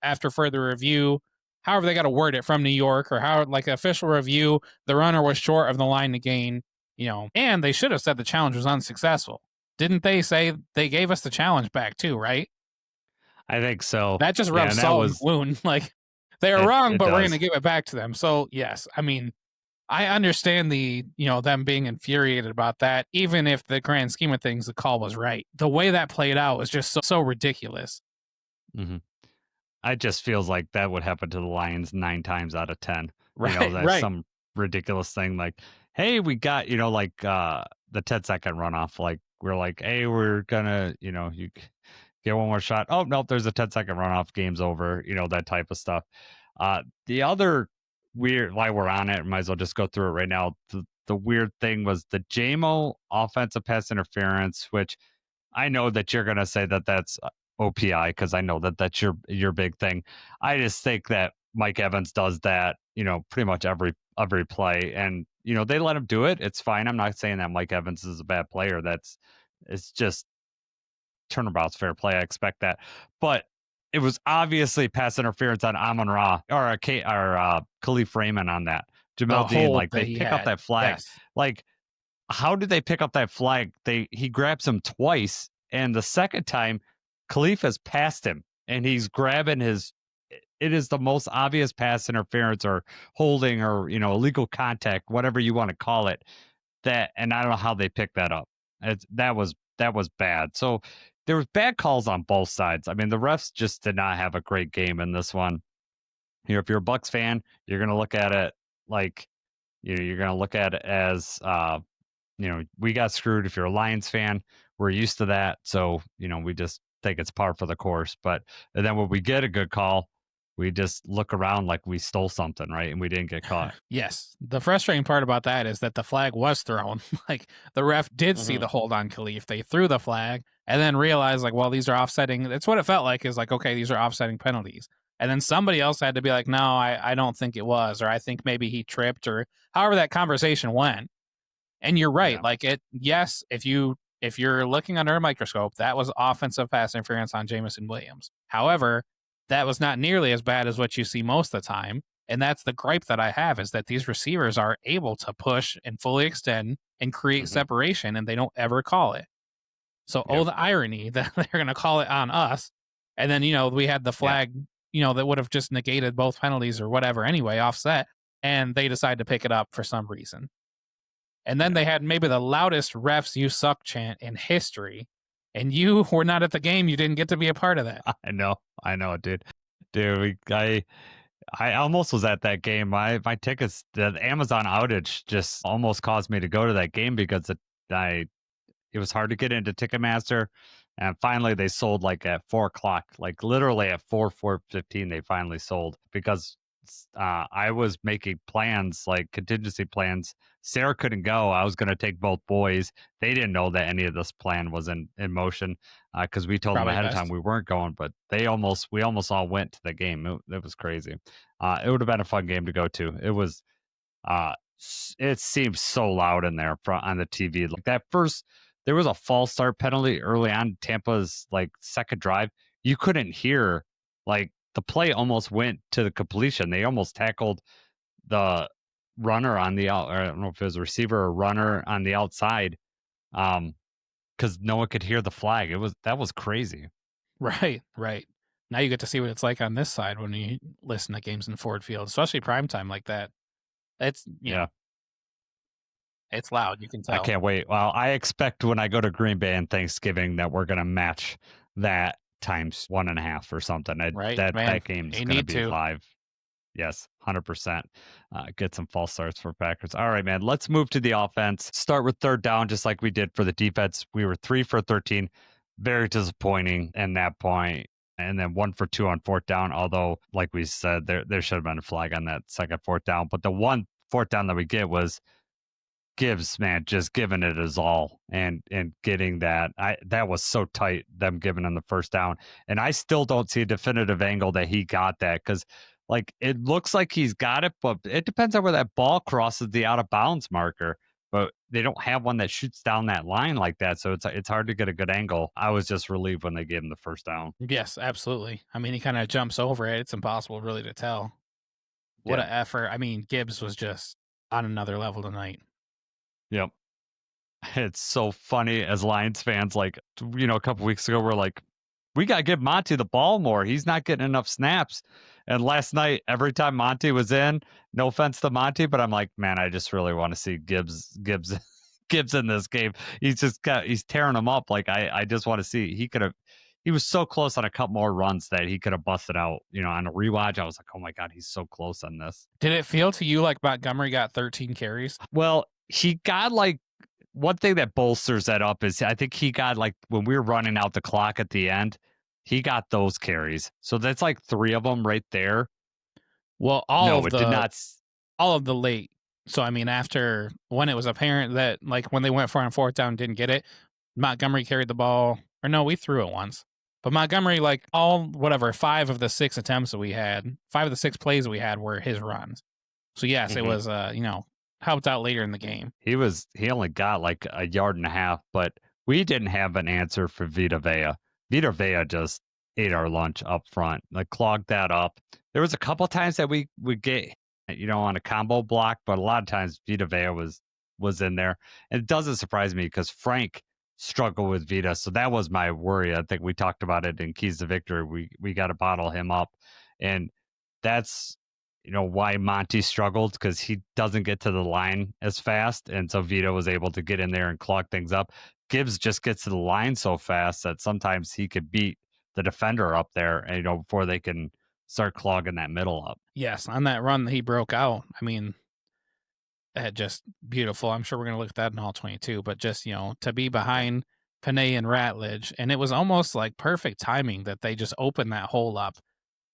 after further review, however they got to word it from New York, or how, like, official review, the runner was short of the line to gain, and they should have said the challenge was unsuccessful. Didn't they say they gave us the challenge back too, right? I think so. That just rubs salt in the wound. Like, they are wrong, but we're going to give it back to them. So, yes, I mean, I understand them being infuriated about that, even if the grand scheme of things, the call was right. The way that played out was just so ridiculous. Mm-hmm. It just feels like that would happen to the Lions 9 times out of 10. Right, right. Some ridiculous thing like, hey, we got, like the 10-second runoff. Like, we're like, hey, we're gonna, you get one more shot. Oh, nope, there's a 10-second runoff. Game's over. That type of stuff. The other weird, while we're on it, might as well just go through it right now. The weird thing was the JMO offensive pass interference, which I know that you're gonna say that that's OPI because I know that that's your big thing. I just think that Mike Evans does that, pretty much every play, and they let him do it. It's fine. I'm not saying that Mike Evans is a bad player. It's just turnabout's fair play. I expect that, but it was obviously pass interference on Amon Ra or Khalif Raymond on that. The Jamel Dean, hold like that they he pick up had. that flag. Yes. Like, how did they pick up that flag? He grabs him twice, and the second time, Khalif has passed him, and he's grabbing his. It is the most obvious pass interference or holding or illegal contact, whatever you want to call it. And I don't know how they picked that up. That was bad. So there was bad calls on both sides. I mean, the refs just did not have a great game in this one. If you're a Bucs fan, you're gonna look at it like, you're gonna look at it as, we got screwed. If you're a Lions fan, we're used to that. So, we just think it's par for the course. But and then when we get a good call, we just look around like we stole something, right? And we didn't get caught. Yes. The frustrating part about that is that the flag was thrown. Like, the ref did see the hold on Khalif. They threw the flag and then realized, like, well, these are offsetting. That's what it felt like, is like, okay, these are offsetting penalties. And then somebody else had to be like, no, I don't think it was, or I think maybe he tripped, or however that conversation went. And you're right. Yeah. Like, yes, if you're looking under a microscope, that was offensive pass interference on Jamison Williams. However, that was not nearly as bad as what you see most of the time. And that's the gripe that I have, is that these receivers are able to push and fully extend and create separation, and they don't ever call it. So, the irony that they're going to call it on us. And then, we had the flag, that would have just negated both penalties or whatever anyway, offset, and they decide to pick it up for some reason. And then they had maybe the loudest refs you suck chant in history. And you were not at the game. You didn't get to be a part of that. I know, dude. I almost was at that game. My tickets, the Amazon outage just almost caused me to go to that game because it was hard to get into Ticketmaster. And finally they sold like at 4:00, like literally at 4:15 they finally sold, because I was making plans, like contingency plans. Sarah couldn't go. I was going to take both boys. They didn't know that any of this plan was in motion, because we told Probably them ahead best. of time we weren't going, but we almost all went to the game. It was crazy. It would have been a fun game to go to. It was, it seemed so loud in there on the TV. Like that first, there was a false start penalty early on Tampa's like second drive. You couldn't hear, like, the play almost went to the completion. They almost tackled the runner on the out. Or I don't know if it was a receiver or runner on the outside, because no one could hear the flag. That was crazy. Right. Now you get to see what it's like on this side when you listen to games in Ford Field, especially primetime like that. It's it's loud. You can tell. I can't wait. Well, I expect when I go to Green Bay and Thanksgiving that we're gonna match that times 1.5 or something. Right, That man. game's You gonna need be to. live. Yes, 100%. Get some false starts for Packers. All right, man. Let's move to the offense. Start with third down, just like we did for the defense. We were 3 for 13. Very disappointing in that point. And then 1 for 2 on fourth down. Although, like we said, there should have been a flag on that second fourth down. But the one fourth down that we get was Gibbs, man, just giving it his all and getting that. That was so tight, them giving him the first down. And I still don't see a definitive angle that he got that, because like it looks like he's got it, but it depends on where that ball crosses the out of bounds marker. But they don't have one that shoots down that line like that, so it's hard to get a good angle. I was just relieved when they gave him the first down. Yes, absolutely. I mean, he kind of jumps over it. It's impossible really to tell. What an effort. I mean, Gibbs was just on another level tonight. Yep. It's so funny as Lions fans, like, a couple weeks ago, we're like, we got to give Monty the ball more. He's not getting enough snaps. And last night, every time Monty was in, no offense to Monty, but I'm like, man, I just really want to see Gibbs in this game. He's tearing him up. Like, I just want to see. he was so close on a couple more runs that he could have busted out. On a rewatch, I was like, oh my god, he's so close on this. Did it feel to you like Montgomery got 13 carries? Well, he got like one thing that bolsters that up is I think he got like when we were running out the clock at the end, he got those carries. So that's like 3 of them right there. Well, did not. All of the late. So I mean, after when it was apparent that like when they went for on 4th down, didn't get it, Montgomery carried the ball. Or no, we threw it once. But Montgomery, like 5 of the 6 attempts that we had, 5 of the 6 plays that we had were his runs. So yes, it was helped out later in the game. He only got like a yard and a half, but we didn't have an answer for Vita Vea. Vita Vea just ate our lunch up front, like clogged that up. There was a couple times that we would get, on a combo block, but a lot of times Vita Vea was in there. And it doesn't surprise me because Frank struggled with Vita. So that was my worry. I think we talked about it in Keys to Victory. We got to bottle him up. And that's, why Monty struggled because he doesn't get to the line as fast. And so Vita was able to get in there and clog things up. Gibbs just gets to the line so fast that sometimes he could beat the defender up there, and, before they can start clogging that middle up. Yes, on that run that he broke out, I mean, just beautiful. I'm sure we're going to look at that in all 22, but just, to be behind Panay and Ratledge, and it was almost like perfect timing that they just opened that hole up.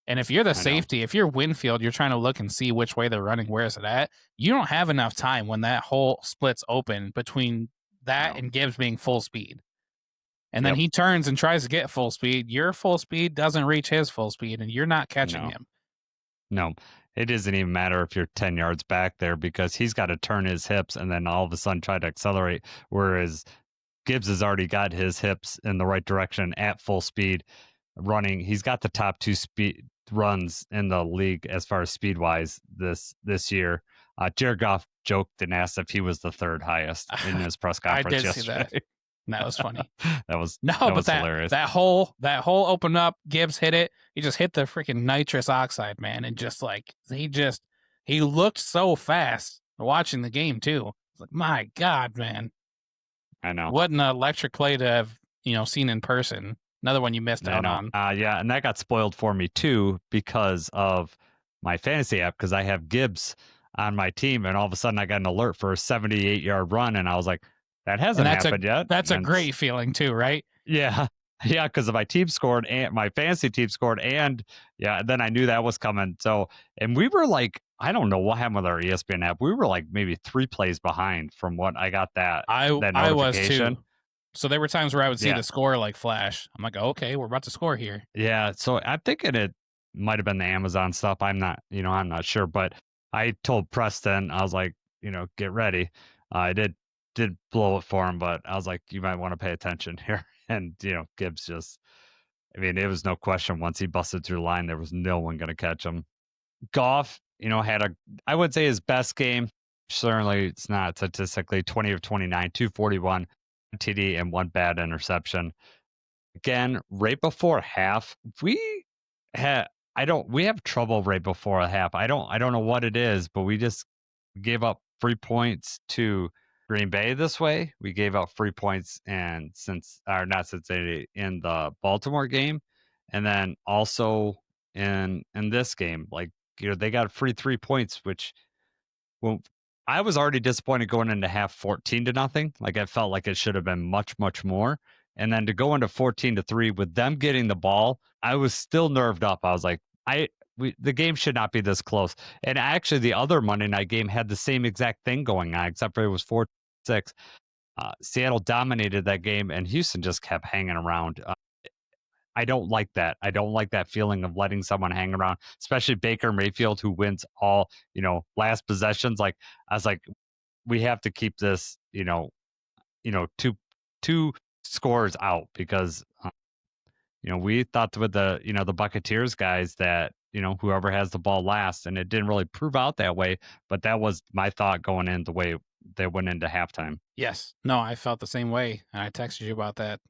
And if you're the safety, if you're Winfield, you're trying to look and see which way they're running, where is it at? You don't have enough time when that hole splits open between that and Gibbs being full speed. And then he turns and tries to get full speed. Your full speed doesn't reach his full speed, and you're not catching him. No, it doesn't even matter if you're 10 yards back there because he's got to turn his hips and then all of a sudden try to accelerate, whereas Gibbs has already got his hips in the right direction at full speed running. He's got the top 2 speed runs in the league as far as speed wise this year. Jared Goff joked and asked if he was the 3rd highest in his press conference yesterday. I did see that. That was funny. that was hilarious. That hole opened up. Gibbs hit it. He just hit the freaking nitrous oxide, man, and just like he looked so fast watching the game too. It's like, my God, man. I know. What an electric play to have seen in person. Another one you missed out on. Yeah, and that got spoiled for me too because of my fantasy app because I have Gibbs on my team, and all of a sudden I got an alert for a 78-yard run, and I was like, that hasn't happened yet. That's a great feeling too, right? Yeah, because my team scored and my fantasy team scored, and then I knew that was coming. So, and we were like, I don't know what happened with our ESPN app. We were like maybe 3 plays behind from what I got that notification. I was too. So there were times where I would see the score like flash. I'm like, okay, we're about to score here. Yeah, so I'm thinking it might have been the Amazon stuff. I'm not sure, but I told Preston, I was like, get ready. I did blow it for him, but I was like, you might want to pay attention here. And Gibbs just, it was no question. Once he busted through the line, there was no one going to catch him. Goff, had I would say his best game. Certainly, it's not statistically 20 of 29, 241 TD and 1 bad interception. Again, right before half, we have trouble right before a half. I don't know what it is, but we just gave up 3 points to Green Bay this way. We gave up 3 points in the Baltimore game, and then also in this game, like they got free 3 points, which I was already disappointed going into half 14-0. Like I felt like it should have been much, much more. And then to go into 14-3 with them getting the ball, I was still nerved up. I was like, the game should not be this close. And actually, the other Monday night game had the same exact thing going on, except for it was 4-6. Seattle dominated that game, and Houston just kept hanging around. I don't like that. I don't like that feeling of letting someone hang around, especially Baker Mayfield, who wins all, last possessions. Like, I was like, we have to keep this, two scores out because, we thought with the, the Buccaneers guys that, whoever has the ball last, and it didn't really prove out that way. But that was my thought going in the way they went into halftime. Yes. No, I felt the same way. And I texted you about that.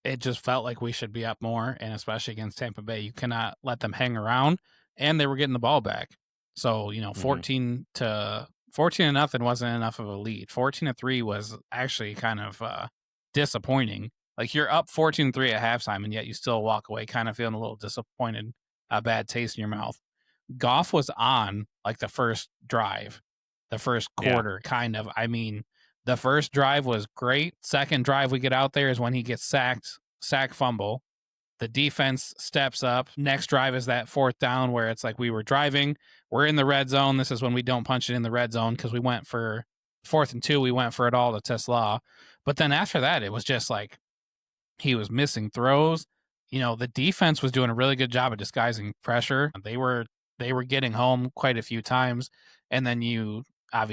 It just felt like we should be up more, and especially against Tampa Bay, you cannot let them hang around. And they were getting the ball back, so 14-0 wasn't enough of a lead. 14-3 was actually kind of disappointing. Like you're up 14-3 at halftime, and yet you still walk away kind of feeling a little disappointed, a bad taste in your mouth. Goff was on like the first drive, the first quarter, kind of. I mean, the first drive was great. Second drive we get out there is when he gets sack fumble. The defense steps up. Next drive is that fourth down where it's like we were driving. We're in the red zone. This is when we don't punch it in the red zone because we went for 4th and 2. We went for it all to test law. But then after that, it was just like he was missing throws. You know, the defense was doing a really good job of disguising pressure. They were getting home quite a few times. And then you had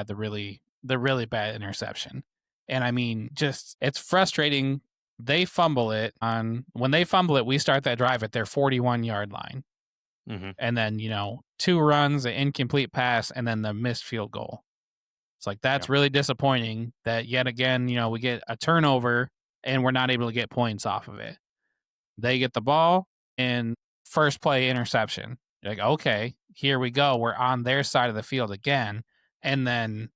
the really bad interception. And I mean, just it's frustrating. They fumble it when they fumble it, we start that drive at their 41-yard line. Mm-hmm. And then, 2 runs, an incomplete pass, and then the missed field goal. It's like, that's really disappointing that yet again, we get a turnover and we're not able to get points off of it. They get the ball and first play interception. You're like, okay, here we go. We're on their side of the field again. And then,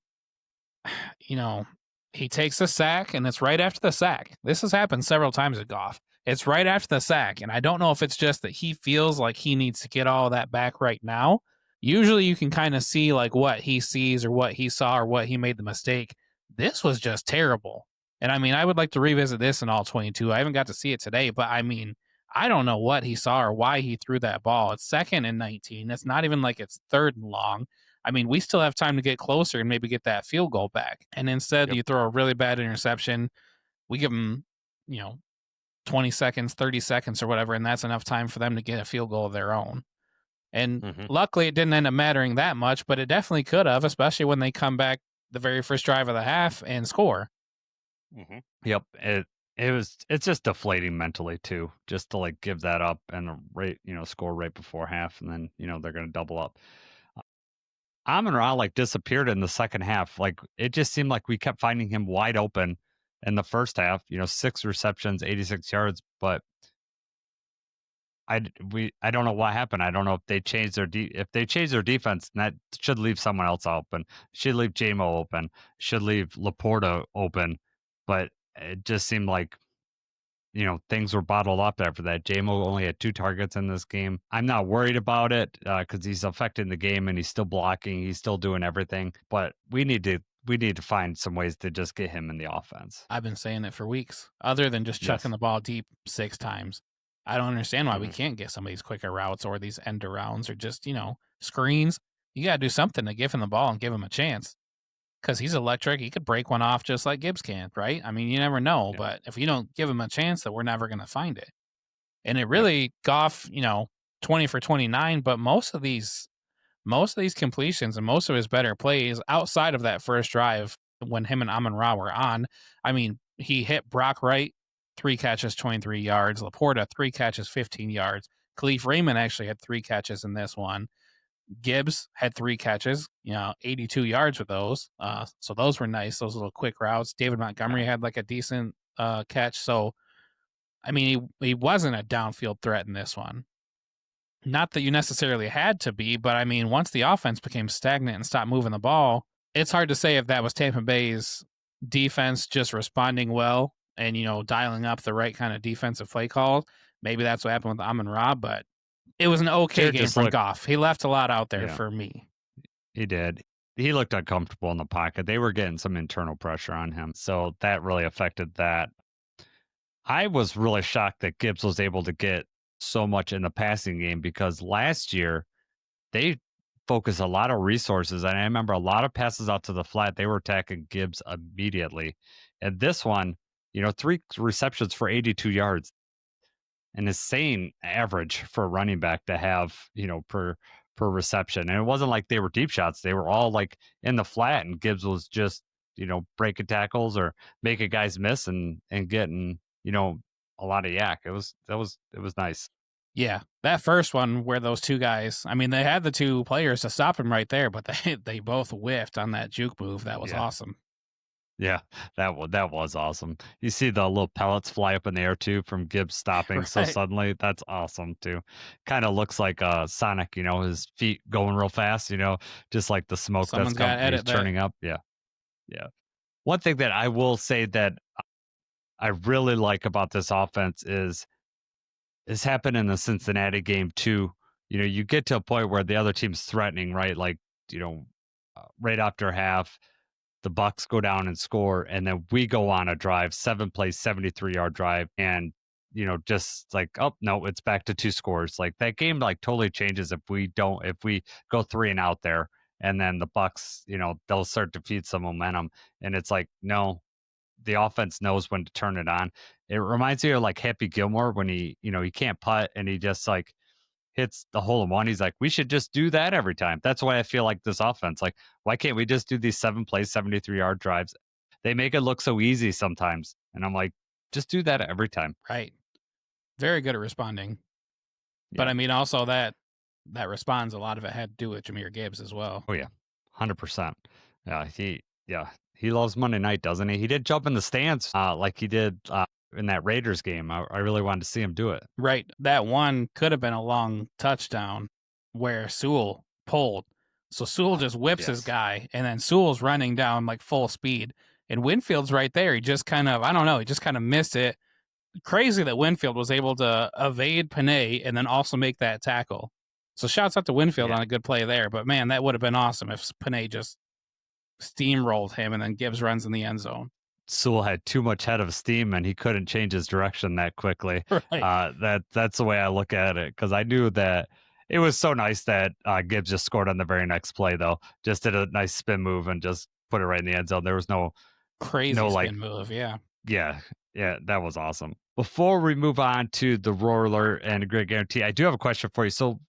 he takes a sack, and it's right after the sack. This has happened several times at Goff. It's right after the sack, and I don't know if it's just that he feels like he needs to get all of that back right now. Usually you can kind of see like what he sees or what he saw or what he made the mistake. This was just terrible. And I mean, I would like to revisit this in all 22. I haven't got to see it today, but I mean, I don't know what he saw or why he threw that ball. It's 2nd and 19. It's not even like it's 3rd and long. I mean, we still have time to get closer and maybe get that field goal back. And instead, you throw a really bad interception. We give them, 20 seconds, 30 seconds or whatever, and that's enough time for them to get a field goal of their own. And luckily, it didn't end up mattering that much, but it definitely could have, especially when they come back the very first drive of the half and score. Mm-hmm. Yep. It's just deflating mentally too, just to like give that up and score right before half, and then they're going to double up. Amon-Ra like disappeared in the second half. Like it just seemed like we kept finding him wide open in the first half. 6 receptions, 86 yards, but I don't know what happened. I don't know if they changed their defense, that should leave someone else open. Should leave JMO open. Should leave Laporta open. But it just seemed like things were bottled up after that. JMO only had 2 targets in this game. I'm not worried about it because he's affecting the game and he's still blocking. He's still doing everything. But we need to find some ways to just get him in the offense. I've been saying it for weeks. Other than just chucking the ball deep 6 times, I don't understand why we can't get some of these quicker routes or these end arounds or just screens. You got to do something to give him the ball and give him a chance. Because he's electric. He could break one off just like Gibbs can, right? I mean, you never know. Yeah. But if you don't give him a chance, that we're never going to find it. And it really, Goff, 20 for 29. But most of these completions and most of his better plays outside of that first drive when him and Amon-Ra were on, I mean, he hit Brock Wright, 3 catches, 23 yards. Laporta, 3 catches, 15 yards. Khalif Raymond actually had 3 catches in this one. Gibbs had 3 catches, 82 yards with those. So those were nice, those little quick routes. David Montgomery had like a decent catch. So, I mean, he wasn't a downfield threat in this one. Not that you necessarily had to be, but I mean, once the offense became stagnant and stopped moving the ball, it's hard to say if that was Tampa Bay's defense just responding well and, dialing up the right kind of defensive play calls. Maybe that's what happened with Amon-Ra, but it was an okay game from Goff. He left a lot out there for me. He did. He looked uncomfortable in the pocket. They were getting some internal pressure on him, so that really affected that. I was really shocked that Gibbs was able to get so much in the passing game because last year they focused a lot of resources, and I remember a lot of passes out to the flat. They were attacking Gibbs immediately. And this one, 3 receptions for 82 yards. An insane average for a running back to have, per reception. And it wasn't like they were deep shots. They were all like in the flat, and Gibbs was just, breaking tackles or making guys miss and getting, a lot of yak. It was nice. Yeah. That first one where those 2 guys, I mean, they had the 2 players to stop him right there, but they both whiffed on that juke move. That was awesome. Yeah, that was awesome. You see the little pellets fly up in the air too from Gibbs stopping so suddenly. That's awesome too. Kind of looks like Sonic, his feet going real fast, just like the smoke that's coming, turning up. Yeah. One thing that I will say that I really like about this offense is happened in the Cincinnati game too. You get to a point where the other team's threatening, right? Like, right after half, the Bucs go down and score, and then we go on a drive, 7 play, 73-yard drive, and just like, oh no, it's back to 2 scores. Like that game, like totally changes if we go 3 and out there, and then the Bucs, they'll start to feed some momentum, and it's like, no, the offense knows when to turn it on. It reminds me of like Happy Gilmore when he can't putt and he just like hits the hole in one. He's like, we should just do that every time. That's why I feel like this offense. Like, why can't we just do these 7 play, 73-yard drives? They make it look so easy sometimes. And I'm like, just do that every time. Right. Very good at responding. Yeah. But I mean, also that responds, a lot of it had to do with Jahmyr Gibbs as well. Oh yeah, 100%. He loves Monday night, doesn't he? He did jump in the stands like he did in that Raiders game. I really wanted to see him do it. Right. That one could have been a long touchdown where Sewell pulled. So Sewell just whips his Yes. guy, and then Sewell's running down like full speed. And Winfield's right there. He just kind of, I don't know, he just kind of missed it. Crazy that Winfield was able to evade Panay and then also make that tackle. So shouts out to Winfield on a good play there. But man, that would have been awesome if Panay just steamrolled him and then Gibbs runs in the end zone. Sewell had too much head of steam and he couldn't change his direction that quickly. Right. That's the way I look at it, because I knew that it was so nice that Gibbs just scored on the very next play, though. Just did a nice spin move and just put it right in the end zone. There was no crazy like, spin move. Yeah. Yeah, that was awesome. Before we move on to the Roar Alert and Great Guarantee, I do have a question for you. So,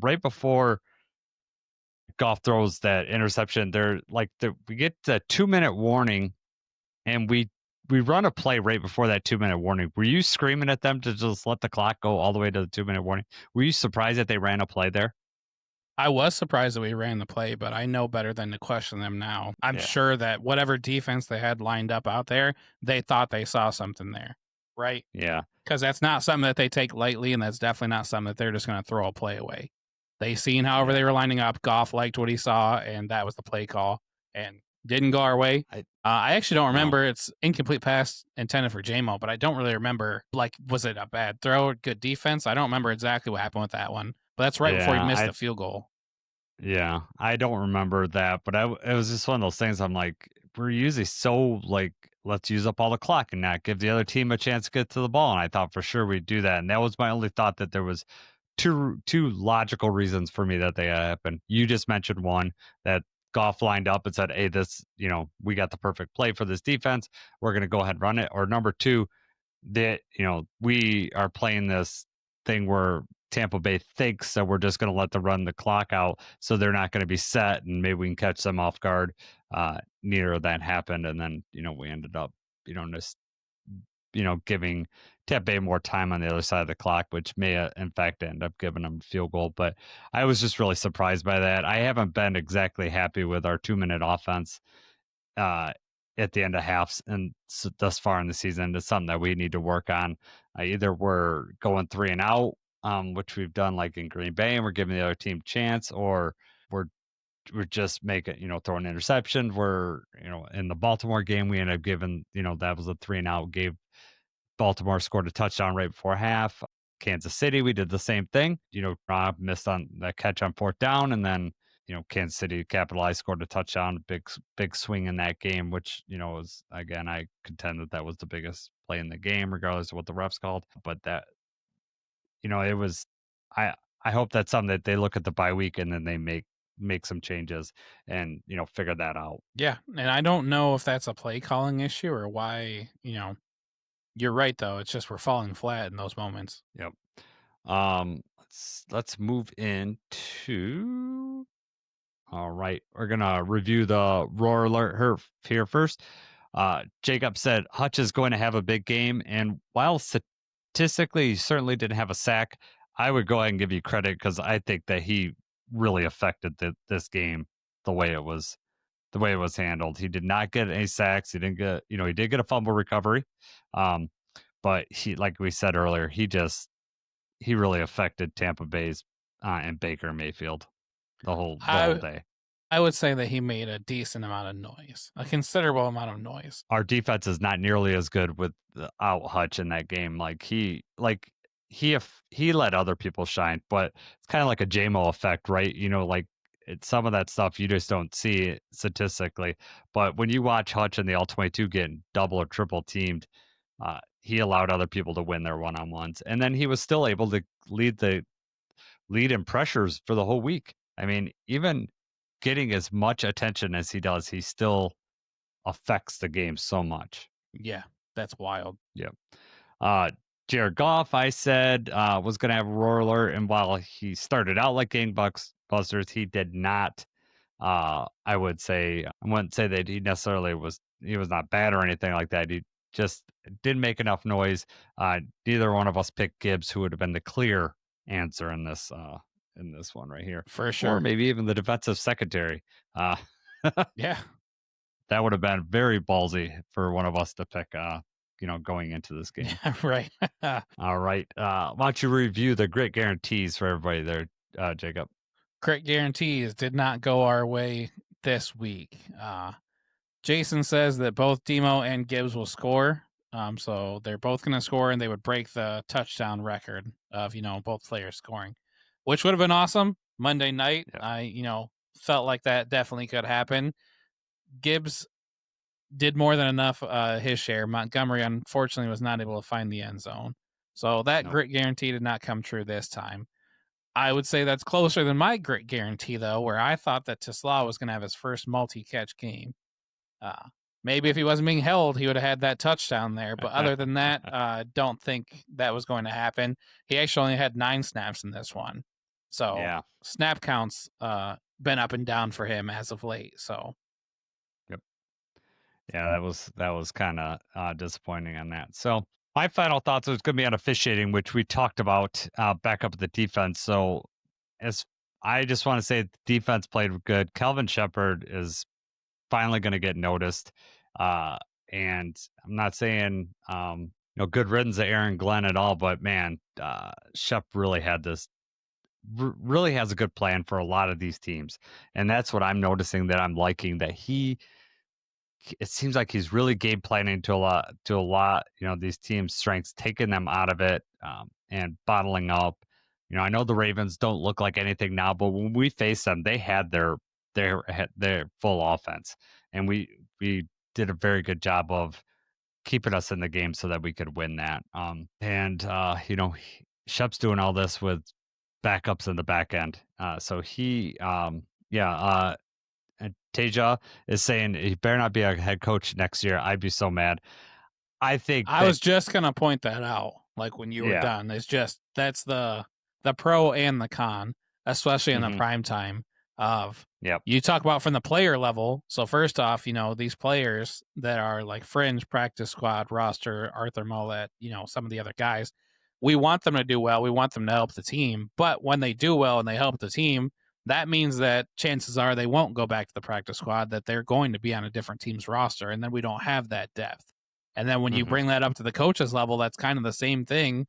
right before Goff throws that interception, we get the 2-minute warning, and we run a play right before that 2-minute warning. Were you screaming at them to just let the clock go all the way to the 2-minute warning? Were you surprised that they ran a play there? I was surprised that we ran the play, but I know better than to question them now. I'm sure that whatever defense they had lined up out there, they thought they saw something there, right? Yeah. Because that's not something that they take lightly, and that's definitely not something that they're just going to throw a play away. They seen however they were lining up. Goff liked what he saw, and that was the play call, and didn't go our way. I actually don't remember. It's incomplete pass intended for JMO, but I don't really remember, like, was it a bad throw, good defense? I don't remember exactly what happened with that one. But that's right before he missed the field goal. Yeah, I don't remember that, but it was just one of those things. I'm like, we're usually so like, let's use up all the clock and not give the other team a chance to get to the ball. And I thought for sure we'd do that. And that was my only thought, that there was two logical reasons for me that they happened. You just mentioned one, that Goff lined up and said, hey, this, we got the perfect play for this defense. We're going to go ahead and run it. Or number two, that we are playing this thing where Tampa Bay thinks that we're just going to let them run the clock out, so they're not going to be set, and maybe we can catch them off guard. Neither of that happened, and then we ended up just giving Tampa Bay more time on the other side of the clock, which may in fact end up giving them a field goal. But I was just really surprised by that. I haven't been exactly happy with our 2-minute offense at the end of halves and thus far in the season. It's something that we need to work on. Either we're going 3-and-out, which we've done like in Green Bay, and we're giving the other team chance, or we're just making, throwing an interception. We're, in the Baltimore game, we ended up giving, that was a 3-and-out, gave Baltimore, scored a touchdown right before half. Kansas City, we did the same thing. Rob missed on that catch on 4th down, and then Kansas City capitalized, scored a touchdown, big swing in that game, which, was, again, I contend that was the biggest play in the game, regardless of what the refs called. But that, it was, I hope that's something that they look at the bye week and then they make some changes and, figure that out. Yeah. And I don't know if that's a play calling issue or why, you're right, though. It's just we're falling flat in those moments. Yep. Let's move into. All right, we're gonna review the Roar Alert here first. Jacob said Hutch is going to have a big game, and while statistically he certainly didn't have a sack, I would go ahead and give you credit, because I think that he really affected this game the way it was handled. He did not get any sacks. He didn't get, he did get a fumble recovery, but he, like we said earlier, he really affected Tampa Bay's and Baker Mayfield the whole day. I would say that he made a decent amount of noise, a considerable amount of noise. Our defense is not nearly as good without Hutch in that game. He let other people shine, but it's kind of like a JMO effect, right? Some of that stuff you just don't see statistically. But when you watch Hutch and the All-22 getting double or triple teamed, he allowed other people to win their one-on-ones, and then he was still able to lead in pressures for the whole week. I mean, even getting as much attention as he does, he still affects the game so much. Yeah, that's wild. Yeah. Jared Goff, I said, was going to have a roar alert, and while he started out like gangbusters, he did not. I wouldn't say that he necessarily was. He was not bad or anything like that. He just didn't make enough noise. Neither one of us picked Gibbs, who would have been the clear answer in this one right here, For sure. or maybe even the defensive secondary. Yeah. That would have been very ballsy for one of us to pick, going into this game. Yeah, right. All right. Why don't you review the grit guarantees for everybody there, Jacob? Grit guarantees did not go our way this week. Jason says that both Demo and Gibbs will score. So they're both going to score, and they would break the touchdown record of, both players scoring, which would have been awesome. Monday night, Yep. I, felt like that definitely could happen. Gibbs did more than enough his share. Montgomery, unfortunately, was not able to find the end zone. So that grit guarantee did not come true this time. I would say that's closer than my grit guarantee, though, where I thought that Tesla was going to have his first multi-catch game. Maybe if he wasn't being held, he would have had that touchdown there. But other than that, don't think that was going to happen. He actually only had 9 snaps in this one. So yeah. Snap counts been up and down for him as of late. So yep. Yeah, that was kind of disappointing on that. So my final thoughts was going to be on officiating, which we talked about back up at the defense. So I just want to say the defense played good. Kelvin Sheppard is finally going to get noticed. And I'm not saying, good riddance to Aaron Glenn at all, but man, Shep really really has a good plan for a lot of these teams. And that's what I'm noticing that I'm liking, that it seems like he's really game planning to a lot, these teams' strengths, taking them out of it, and bottling up. I know the Ravens don't look like anything now, but when we faced them, they had their full offense, and we did a very good job of keeping us in the game so that we could win that. Shep's doing all this with backups in the back end. So he, and Teja is saying he better not be a head coach next year. I'd be so mad. I think I was just gonna point that out, like when you were done. It's just that's the pro and the con, especially in the prime time of you talk about from the player level. So first off, these players that are like fringe practice squad roster, Arthur Mollett, some of the other guys, we want them to do well. We want them to help the team. But when they do well and they help the team, that means that chances are they won't go back to the practice squad, that they're going to be on a different team's roster. And then we don't have that depth. And then when you bring that up to the coaches level, that's kind of the same thing.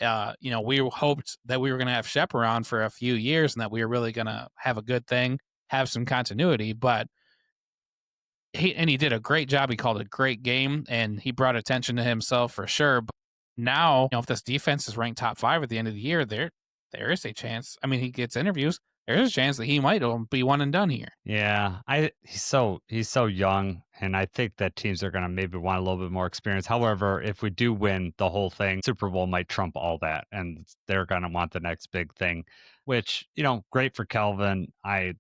We hoped that we were going to have Sheppard on for a few years and that we were really going to have a good thing, have some continuity. But he did a great job. He called a great game, and he brought attention to himself for sure. But now, if this defense is ranked top 5 at the end of the year, there is a chance. I mean, he gets interviews. There's a chance that he might be one and done here. Yeah, he's so young, and I think that teams are going to maybe want a little bit more experience. However, if we do win the whole thing, Super Bowl might trump all that, and they're going to want the next big thing, which, great for Kelvin. I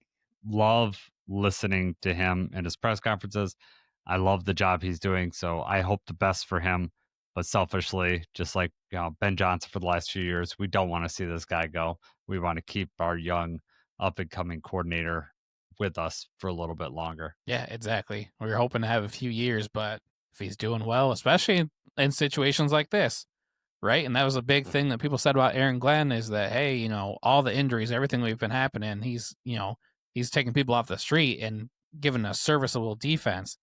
love listening to him in his press conferences. I love the job he's doing, so I hope the best for him. But selfishly, just like Ben Johnson for the last few years, we don't want to see this guy go. We want to keep our young up-and-coming coordinator with us for a little bit longer. Yeah, exactly. We were hoping to have a few years, but if he's doing well, especially in situations like this, right? And that was a big thing that people said about Aaron Glenn is that, hey, all the injuries, everything we've been happening, he's taking people off the street and giving a serviceable defense.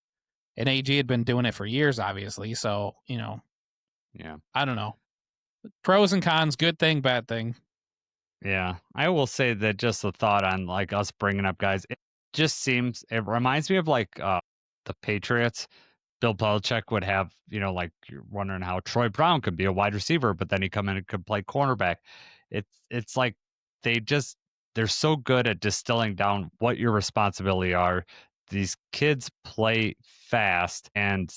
And AG had been doing it for years, obviously. So, yeah, I don't know. Pros and cons, good thing, bad thing. Yeah, I will say that just a thought on like us bringing up guys. just seems, it reminds me of like the Patriots. Bill Belichick would have, like you're wondering how Troy Brown could be a wide receiver, but then he come in and could play cornerback. It's like they're so good at distilling down what your responsibility are. These kids play fast, and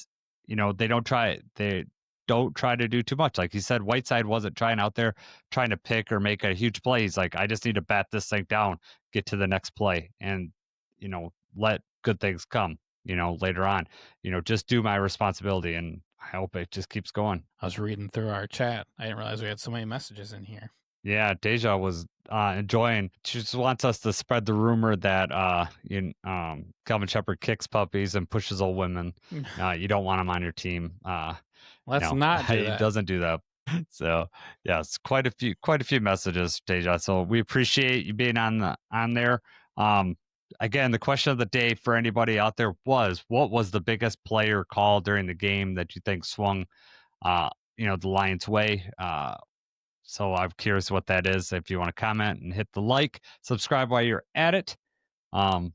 they don't try to do too much. Like you said, Whiteside wasn't trying out there trying to pick or make a huge play. He's like, I just need to bat this thing down, get to the next play, and let good things come. Later on, just do my responsibility, and I hope it just keeps going. I was reading through our chat. I didn't realize we had so many messages in here. Yeah, Deja was enjoying. She just wants us to spread the rumor that Kelvin Sheppard kicks puppies and pushes old women. You don't want him on your team. Let's no, not do he that. doesn't do that. So yes, quite a few messages, Deja. So we appreciate you being on there. Again, the question of the day for anybody out there was, what was the biggest player call during the game that you think swung, the Lions' way? So I'm curious what that is. If you want to comment and hit the like, subscribe while you're at it. All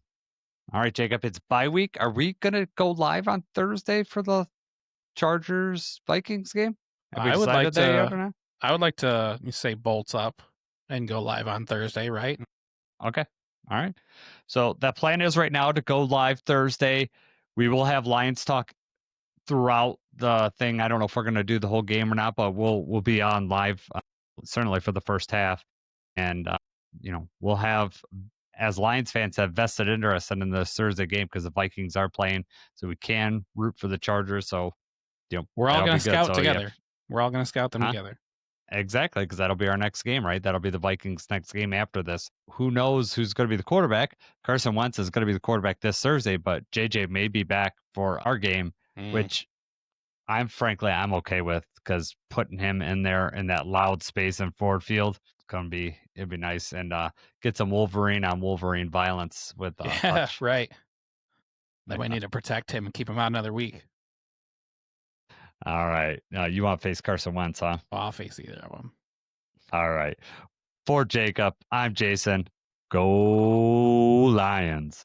right, Jacob, it's bye week. Are we gonna go live on Thursday for the Chargers Vikings game? Have we decided that yet or not? I would like to say bolts up and go live on Thursday, right? Okay. All right. So that plan is right now to go live Thursday. We will have Lions talk throughout the thing. I don't know if we're going to do the whole game or not, but we'll be on live certainly for the first half, and we'll have, as Lions fans, have vested interest in this Thursday game because the Vikings are playing, so we can root for the Chargers. So we're all going to scout together. Yeah. We're all going to scout them together. Exactly, because that'll be our next game, right? That'll be the Vikings' next game after this. Who knows who's going to be the quarterback? Carson Wentz is going to be the quarterback this Thursday, but JJ may be back for our game, which I'm okay with, because putting him in there in that loud space in Ford Field, it'd be nice, and get some Wolverine on Wolverine violence with Hutch. Right. Then we need to protect him and keep him out another week. All right. You want to face Carson Wentz, huh? Well, I'll face either of them. All right. For Jacob, I'm Jason. Go Lions.